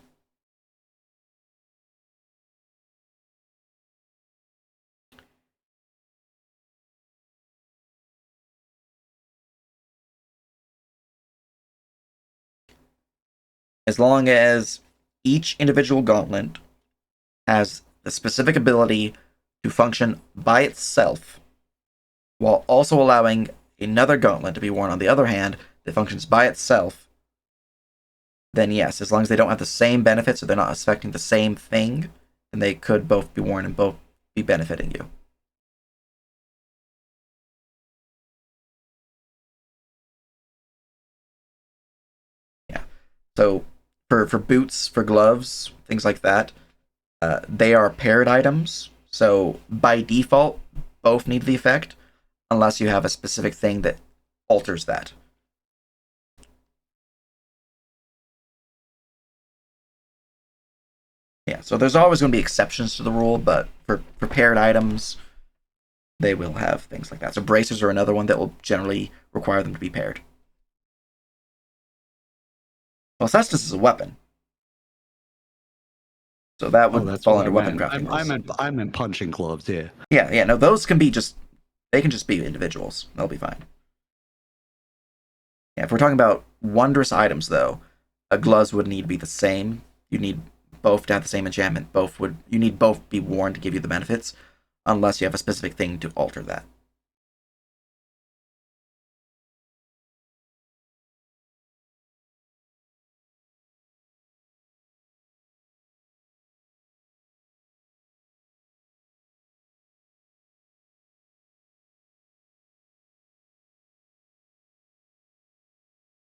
S1: As long as each individual gauntlet has the specific ability to function by itself, while also allowing another gauntlet to be worn on the other hand that functions by itself, then yes, as long as they don't have the same benefits or they're not affecting the same thing, then they could both be worn and both be benefiting you. Yeah. So for boots, for gloves, things like that, they are paired items. So by default, both need the effect, unless you have a specific thing that alters that. Yeah, so there's always going to be exceptions to the rule, but for paired items, they will have things like that. So bracers are another one that will generally require them to be paired. Well, Cestus is a weapon, so that would
S5: that's
S1: fall
S5: what
S1: under
S5: I
S1: weapon
S5: meant.
S1: crafting rules.
S5: I meant punching gloves. Yeah.
S1: Yeah. No, those can be they can just be individuals. They'll be fine. Yeah, if we're talking about wondrous items, though, gloves would need to be the same. You need both to have the same enchantment. You need both be worn to give you the benefits, unless you have a specific thing to alter that.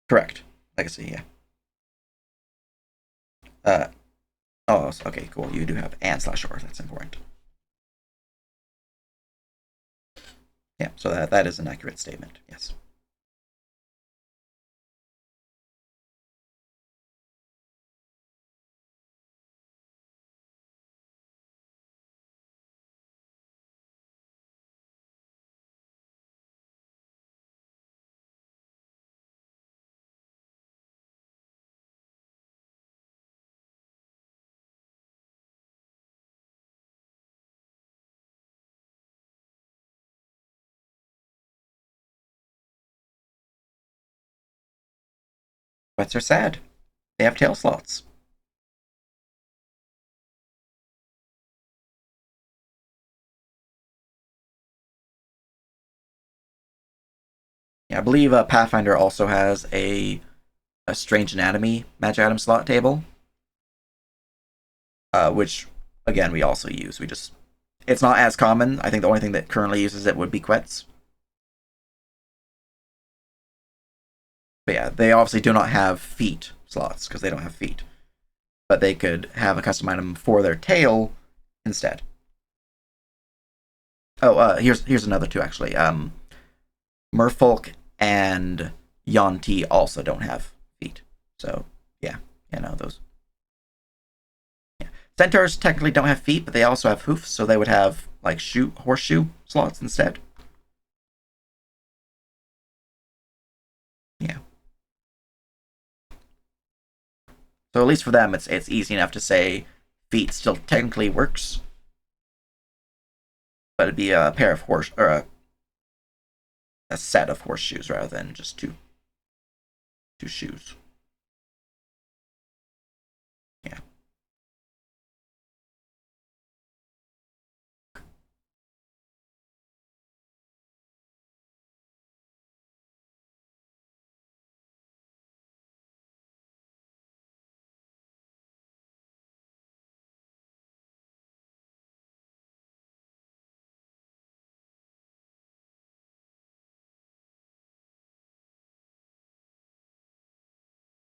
S1: Correct. Legacy, yeah. Okay, cool. You do have and/or. That's important. Yeah, so that is an accurate statement. Yes. Pets are sad. They have tail slots. Yeah, I believe Pathfinder also has a strange anatomy magic item slot table, which again we also use. It's not as common. I think the only thing that currently uses it would be Quets. But yeah, they obviously do not have feet slots because they don't have feet. But they could have a custom item for their tail instead. Oh, here's another two actually. Merfolk and Yonti also don't have feet. So yeah, those. Yeah. Centaurs technically don't have feet, but they also have hoofs, so they would have like horseshoe slots instead. Yeah. So at least for them, it's easy enough to say feet still technically works, but it'd be a pair of a set of horseshoes rather than just two shoes. Yeah.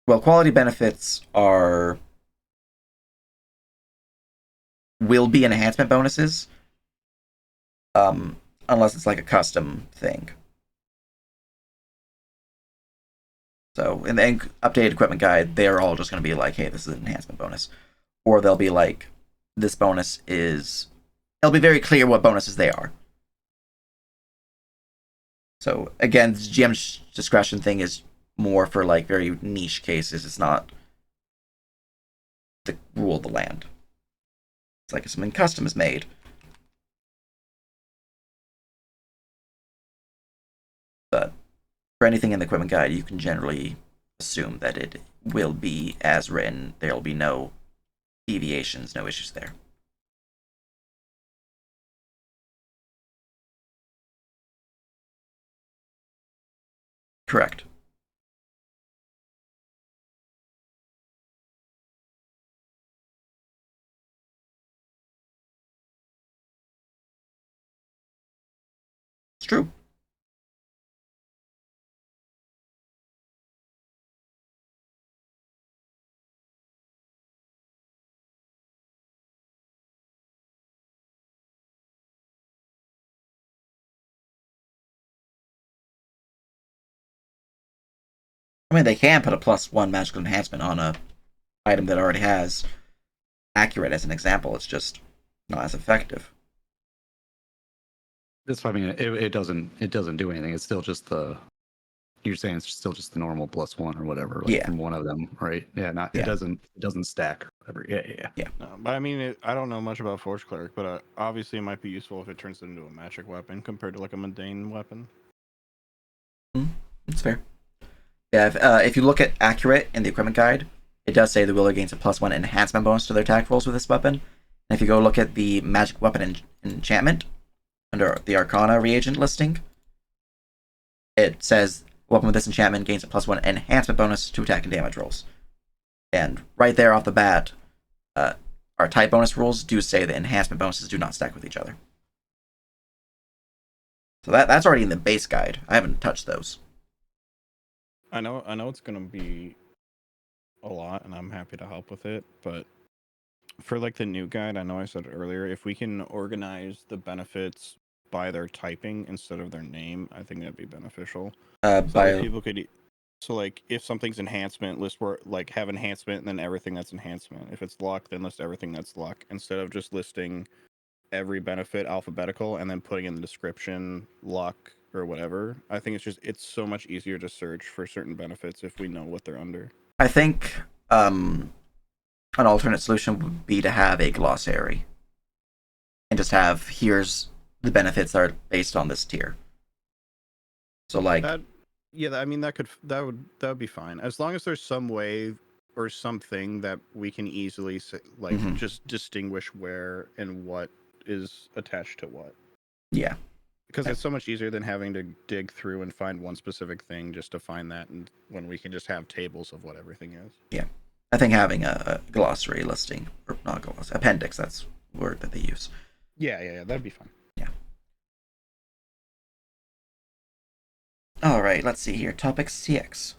S1: Well, quality benefits will be enhancement bonuses, unless it's like a custom thing. So in the updated equipment guide, they're all just going to be like, hey, this is an enhancement bonus. Or they'll be like, this bonus is... It'll be very clear what bonuses they are. So again, this GM's discretion thing is more for like very niche cases. It's not the rule of the land. It's like if something custom is made. But for anything in the equipment guide, you can generally assume that it will be as written. There will be no deviations, no issues there. Correct. It's true. I mean, they can put a +1 magical enhancement on a item that already has accurate as an example. It's just not as effective.
S5: That's what I mean. It doesn't do anything. It's still just the. You're saying it's still just the normal +1 or whatever, like
S1: Yeah.
S5: from one of them, right? Yeah, not
S1: Yeah.
S5: it doesn't stack. Or whatever. Yeah.
S6: No, but I mean, I don't know much about Force Cleric, but obviously it might be useful if it turns it into a magic weapon compared to like a mundane weapon.
S1: That's fair. Yeah, if you look at accurate in the equipment guide, it does say the wielder gains a +1 enhancement bonus to their attack rolls with this weapon. And if you go look at the magic weapon enchantment under the Arcana reagent listing, it says weapon with this enchantment gains a +1 enhancement bonus to attack and damage rolls. And right there off the bat, our type bonus rules do say that enhancement bonuses do not stack with each other. So that's already in the base guide. I haven't touched those.
S6: I know it's gonna be a lot, and I'm happy to help with it. But for like the new guide, I know I said earlier, if we can organize the benefits by their typing instead of their name, I think that'd be beneficial. So that people could. So like, if something's enhancement, list where like have enhancement and then everything that's enhancement. If it's luck, then list everything that's luck instead of just listing every benefit alphabetical and then putting in the description luck or whatever. I think it's so much easier to search for certain benefits if we know what they're under.
S1: I think an alternate solution would be to have a glossary and just have here's the benefits that are based on this tier. So like
S6: that, yeah, I mean that would be fine as long as there's some way or something that we can easily like just distinguish where and what is attached to what.
S1: Yeah.
S6: Because it's so much easier than having to dig through and find one specific thing just to find that, and when we can just have tables of what everything is.
S1: Yeah. I think having a glossary listing, or not glossary, appendix, that's the word that they use.
S6: Yeah, that'd be fun.
S1: Yeah. Alright, let's see here. Topic CX.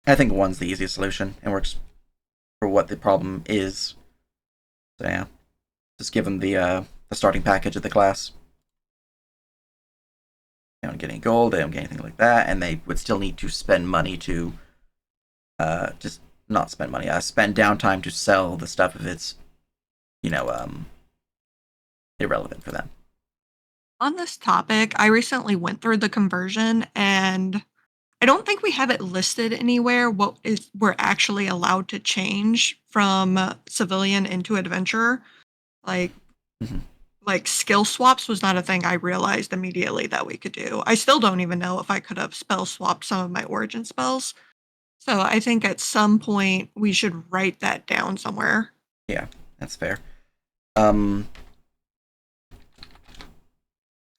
S1: I think one's the easiest solution and works for what the problem is. So yeah, just give them the starting package of the class. They don't get any gold, they don't get anything like that, and they would still need to spend money to just not spend money, spend downtime to sell the stuff if it's irrelevant for them.
S7: On this topic, I recently went through the conversion, and I don't think we have it listed anywhere what is we're actually allowed to change from civilian into adventurer. Like
S1: Mhm.
S7: like skill swaps was not a thing I realized immediately that we could do. I still don't even know if I could have spell swapped some of my origin spells. So I think at some point we should write that down somewhere.
S1: Yeah, that's fair. Um,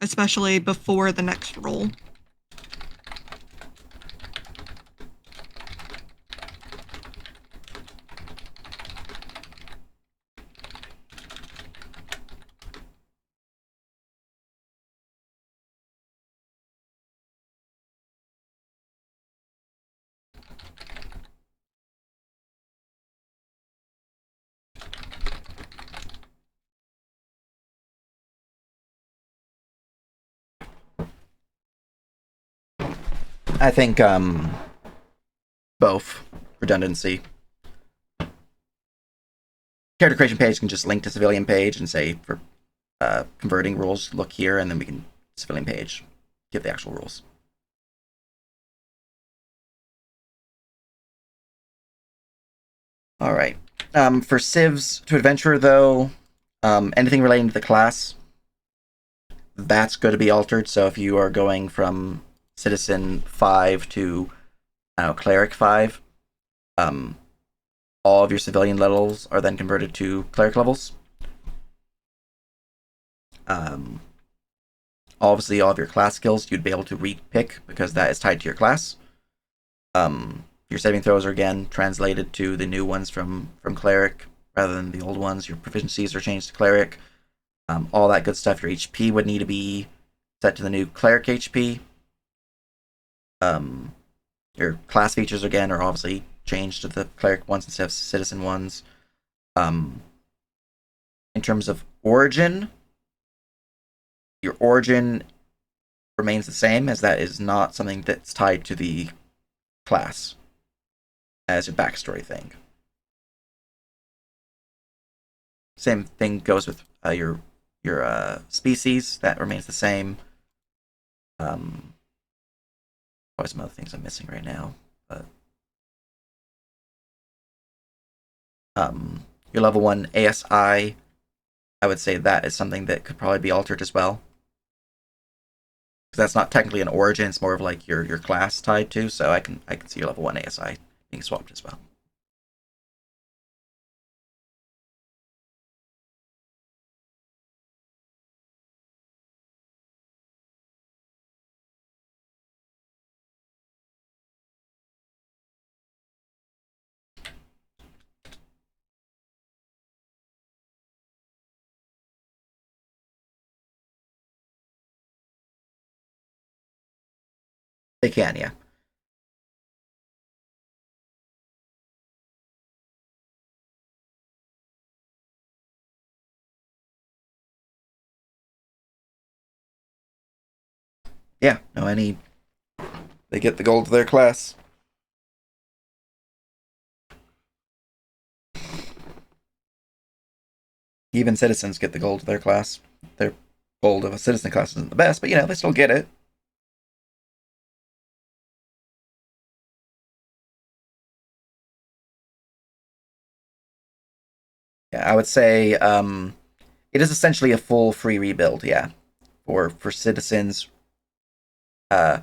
S7: Especially before the next roll.
S1: I think both redundancy. Character creation page can just link to civilian page and say for converting rules, look here, and then we can civilian page give the actual rules. All right. For civs to adventurer, though, anything relating to the class, that's going to be altered. So if you are going from citizen 5 to cleric 5, all of your civilian levels are then converted to cleric levels. Obviously, all of your class skills you'd be able to re-pick because that is tied to your class. Your saving throws are again translated to the new ones from cleric rather than the old ones. Your proficiencies are changed to cleric. All that good stuff. Your HP would need to be set to the new cleric HP. Your class features again are obviously changed to the cleric ones instead of citizen ones. In terms of origin, your origin remains the same, as that is not something that's tied to the class as a backstory thing. Same thing goes with your species. That remains the same. Probably some other things I'm missing right now, but your level 1 ASI, I would say that is something that could probably be altered as well. Because that's not technically an origin; it's more of like your class tied to. So I can see your level 1 ASI being swapped as well. They can, yeah. Yeah, no, they get the gold to their class. Even citizens get the gold to their class. Their gold of a citizen class isn't the best, but they still get it. Yeah, I would say it is essentially a full free rebuild. Yeah, for citizens uh,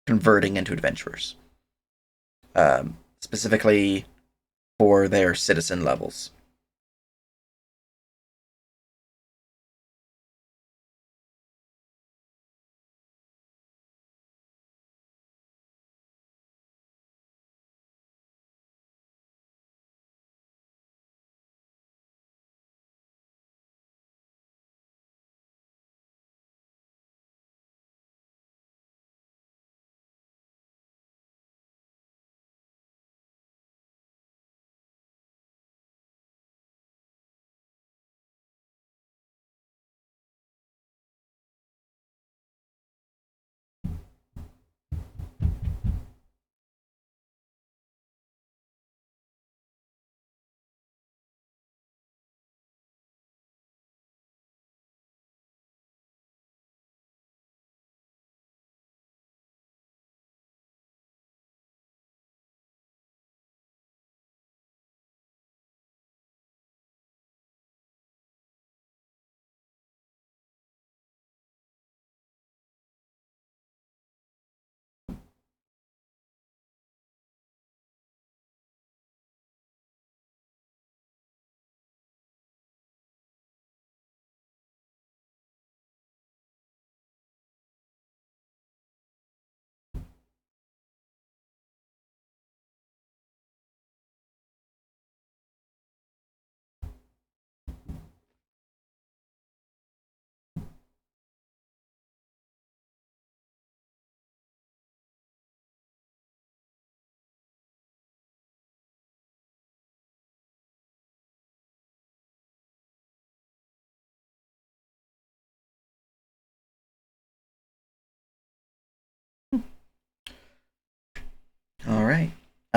S1: converting into adventurers, specifically for their citizen levels.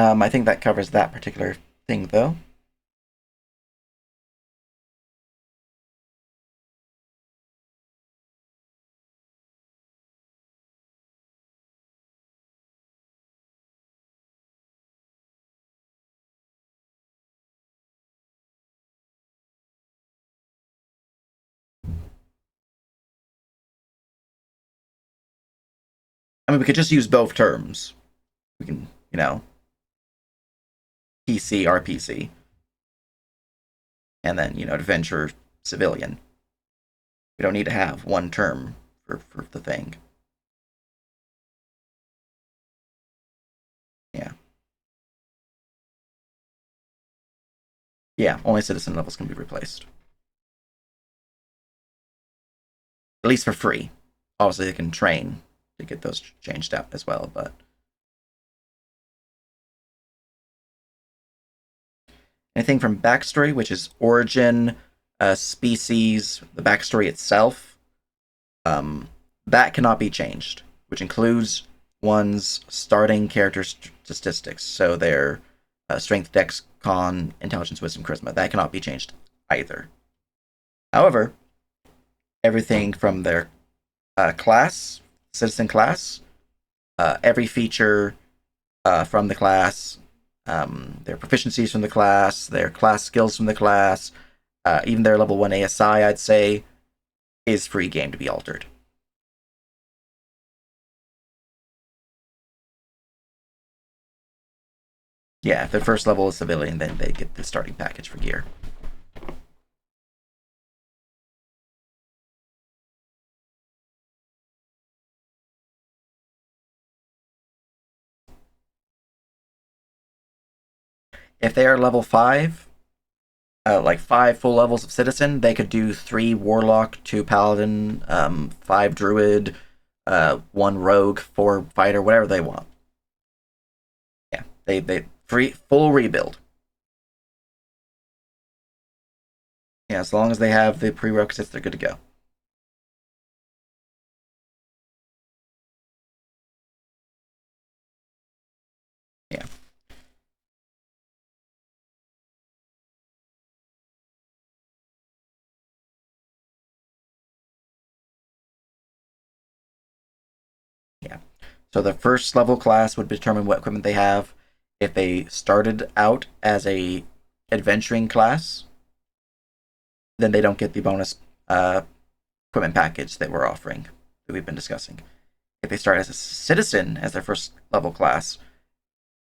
S1: I think that covers that particular thing, though. I mean, we could just use both terms. We can, PC, RPC, and then, adventure, civilian. We don't need to have one term for the thing. Yeah. Yeah, only citizen levels can be replaced. At least for free. Obviously, they can train to get those changed out as well, but... Anything from backstory, which is origin, species, the backstory itself, that cannot be changed, which includes one's starting character statistics. So their strength, dex, con, intelligence, wisdom, charisma. That cannot be changed either. However, everything from their class, citizen class, every feature from the class, their proficiencies from the class, their class skills from the class, even their level 1 ASI, I'd say, is free game to be altered. Yeah, if their first level is civilian, then they get the starting package for gear. If they are level 5, like 5 full levels of citizen, they could do 3 warlock, 2 paladin, 5 druid, 1 rogue, 4 fighter, whatever they want. Yeah, they full rebuild. Yeah, as long as they have the prerequisites, they're good to go. Yeah. Yeah. So the first level class would determine what equipment they have. If they started out as a adventuring class, then they don't get the bonus equipment package that we're offering, that we've been discussing. If they start as a citizen as their first level class,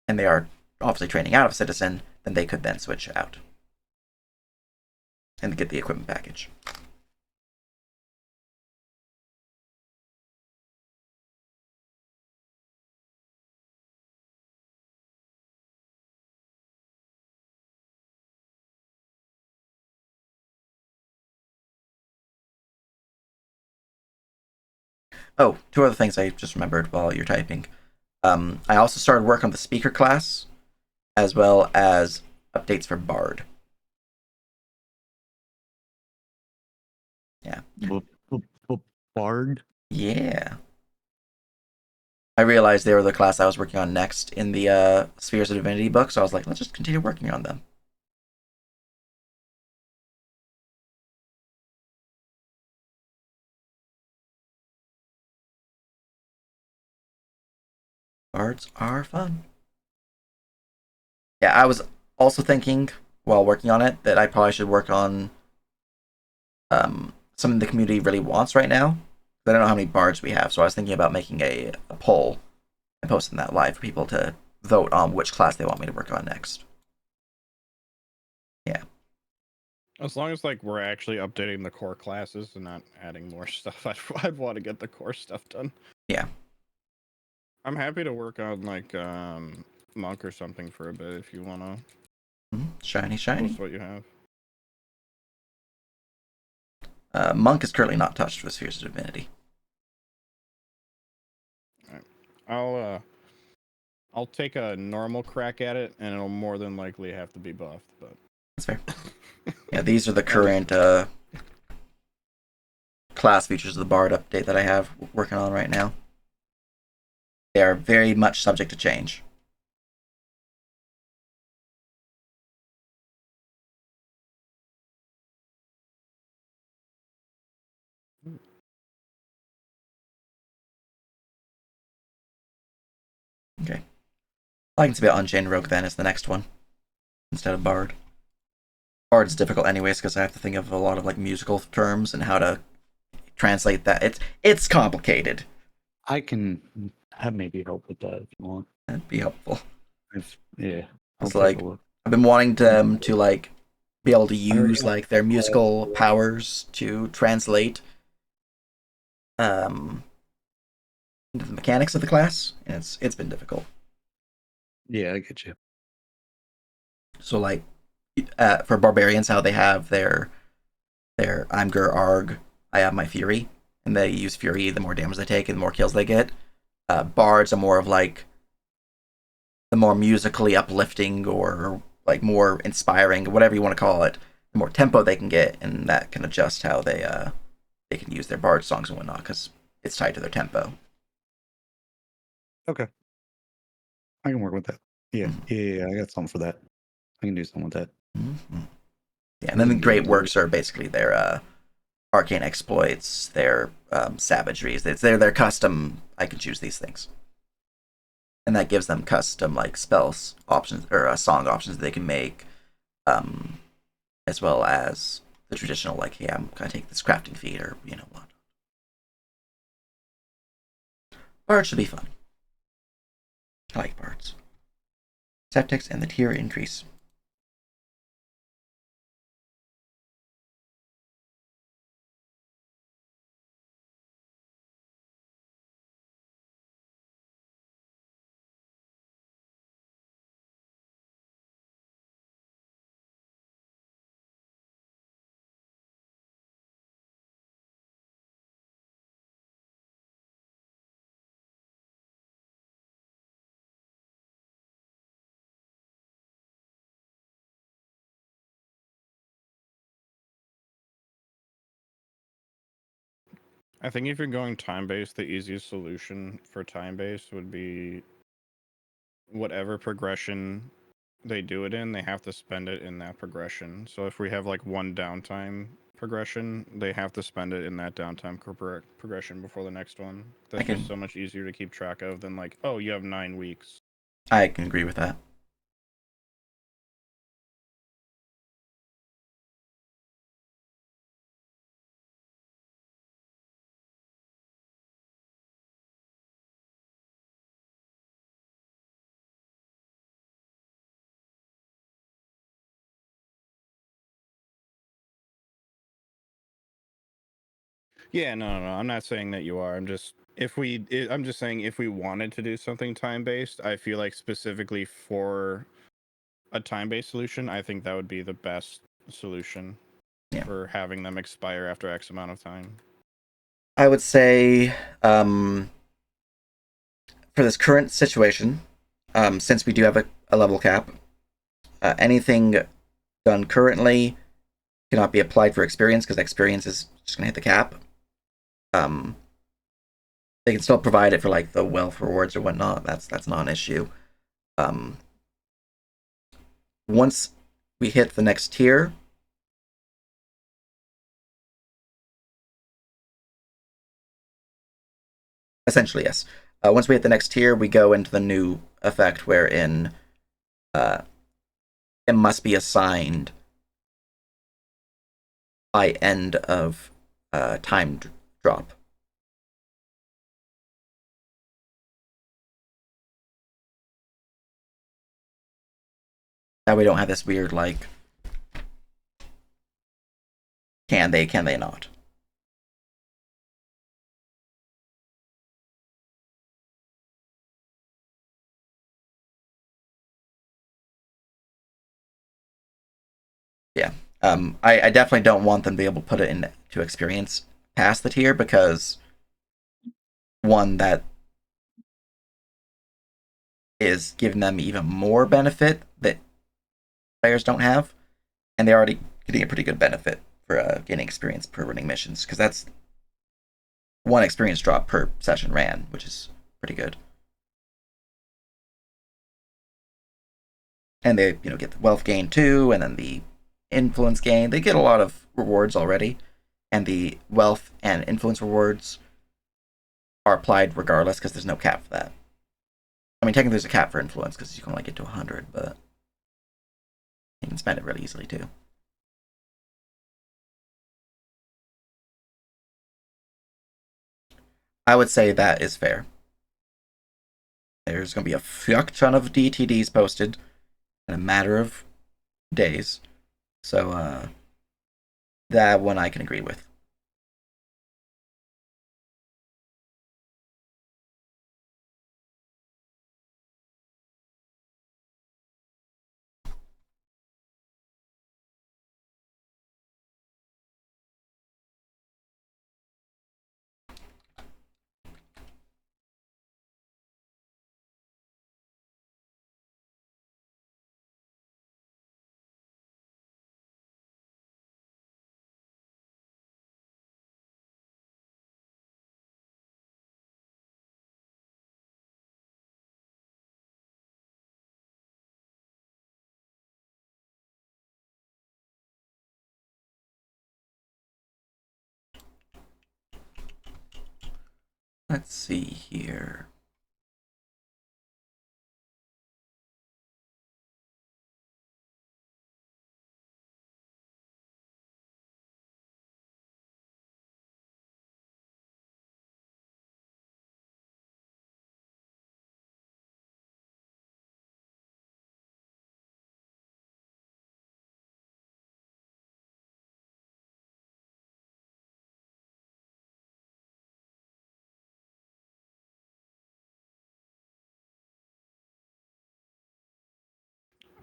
S1: and they are obviously training out of citizen, then they could then switch out and get the equipment package. Oh, 2 other things I just remembered while you're typing. I also started work on the speaker class, as well as updates for Bard. Yeah.
S5: Bard?
S1: Yeah. I realized they were the class I was working on next in the Spheres of Divinity book, so I was like, let's just continue working on them. Bards are fun. Yeah, I was also thinking while working on it that I probably should work on something the community really wants right now. I don't know how many bards we have, so I was thinking about making a poll and posting that live for people to vote on which class they want me to work on next. Yeah.
S6: As long as like we're actually updating the core classes and not adding more stuff, I'd want to get the core stuff done.
S1: Yeah.
S6: I'm happy to work on like monk or something for a bit if you want to.
S1: Shiny, shiny.
S6: Post what you have.
S1: Monk is currently not touched with Spheres of Divinity.
S6: Alright. I'll take a normal crack at it, and it'll more than likely have to be buffed. But
S1: That's fair. Yeah, these are the current class features of the Bard update that I have working on right now. They are very much subject to change. Okay. I can be Unchained Rogue then is the next one instead of Bard. Bard's difficult anyways because I have to think of a lot of like musical terms and how to translate that. It's complicated.
S5: I can have maybe help with that if you want.
S1: That'd be helpful.
S5: Yeah, I'll
S1: It's
S5: take
S1: like
S5: a look.
S1: I've been wanting them to like be able to
S5: already
S1: use
S5: know.
S1: like their musical powers to translate into the mechanics of the class, and it's been difficult.
S5: Yeah, I get you.
S1: So like for barbarians, how they have their I'm Gur Arg, I have my Fury, and they use Fury. The more damage they take, and the more kills they get. Bards are more of like the more musically uplifting or like more inspiring, whatever you want to call it. The more tempo they can get, and that can adjust how they can use their bard songs and whatnot because it's tied to their tempo.
S5: Okay. I can work with that. Yeah, yeah, I got something for that. I can do something with that.
S1: Mm-hmm. Yeah, and then the great works are basically their arcane exploits, their savageries. They're their custom. I can choose these things, and that gives them custom like spells options or song options they can make, as well as the traditional like, yeah, I'm gonna take this crafting feat or what. Bards should be fun. I like bards. Septics and the tier increase.
S6: I think if you're going time based, the easiest solution for time based would be whatever progression they do it in, they have to spend it in that progression. So if we have like one downtime progression, they have to spend it in that downtime progression before the next one. That's just so much easier to keep track of than like, oh, you have 9 weeks.
S1: I can agree with that.
S6: Yeah, no. I'm not saying that you are. I'm just saying if we wanted to do something time based, I feel like specifically for a time based solution, I think that would be the best solution for having them expire after X amount of time.
S1: I would say for this current situation, since we do have a level cap, anything done currently cannot be applied for experience because experience is just going to hit the cap. They can still provide it for like the wealth rewards or whatnot. That's not an issue. Once we hit the next tier, essentially yes. Once we hit the next tier, we go into the new effect wherein it must be assigned by end of time drop. Now we don't have this weird like, can they not? Yeah. I definitely don't want them to be able to put it into experience past the tier because one, that is giving them even more benefit that players don't have, and they're already getting a pretty good benefit for gaining experience per running missions because that's one experience drop per session ran, which is pretty good. And they get the wealth gain too, and then the influence gain. They get a lot of rewards already, and the wealth and influence rewards are applied regardless because there's no cap for that. I mean, technically there's a cap for influence because you can only get to 100, but you can spend it really easily too. I would say that is fair. There's going to be a fuck ton of DTDs posted in a matter of days. So, that one I can agree with. Let's see here.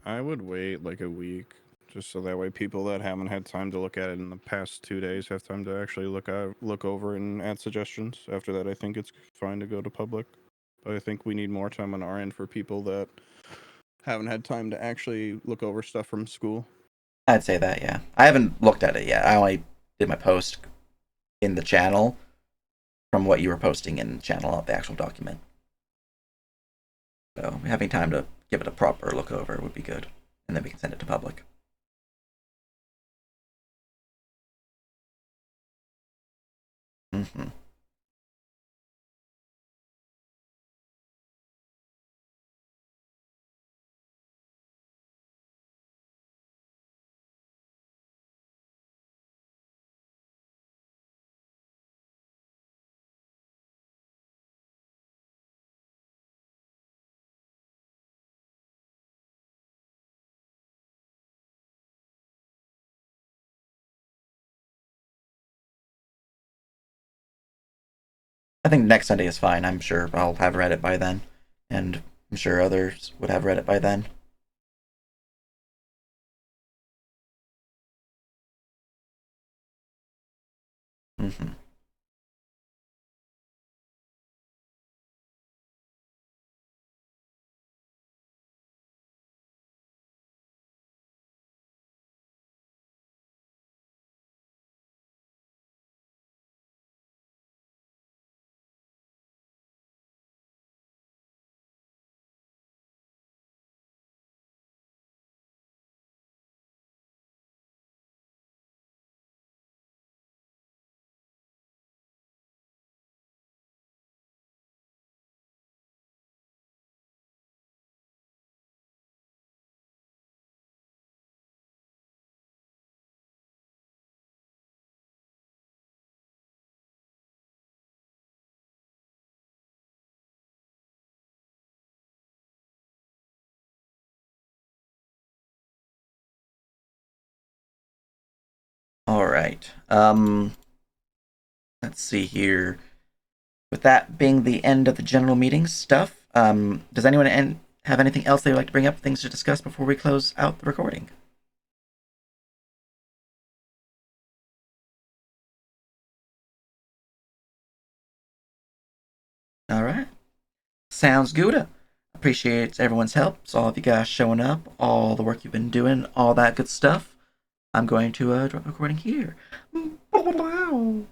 S6: I would wait like a week, just so that way people that haven't had time to look at it in the past 2 days have time to actually look over and add suggestions. After that, I think it's fine to go to public. But I think we need more time on our end for people that haven't had time to actually look over stuff from school.
S1: I'd say that, yeah. I haven't looked at it yet. I only did my post in the channel from what you were posting in the channel of the actual document. So having time to give it a proper look over would be good. And then we can send it to public. Mm-hmm. I think next Sunday is fine. I'm sure I'll have read it by then. And I'm sure others would have read it by then. Mm-hmm. All right. Let's see here. With that being the end of the general meeting stuff, does anyone have anything else they'd like to bring up, things to discuss before we close out the recording? All right. Sounds good. Appreciate everyone's help. So all of you guys showing up, all the work you've been doing, all that good stuff. I'm going to drop the recording here. Wow.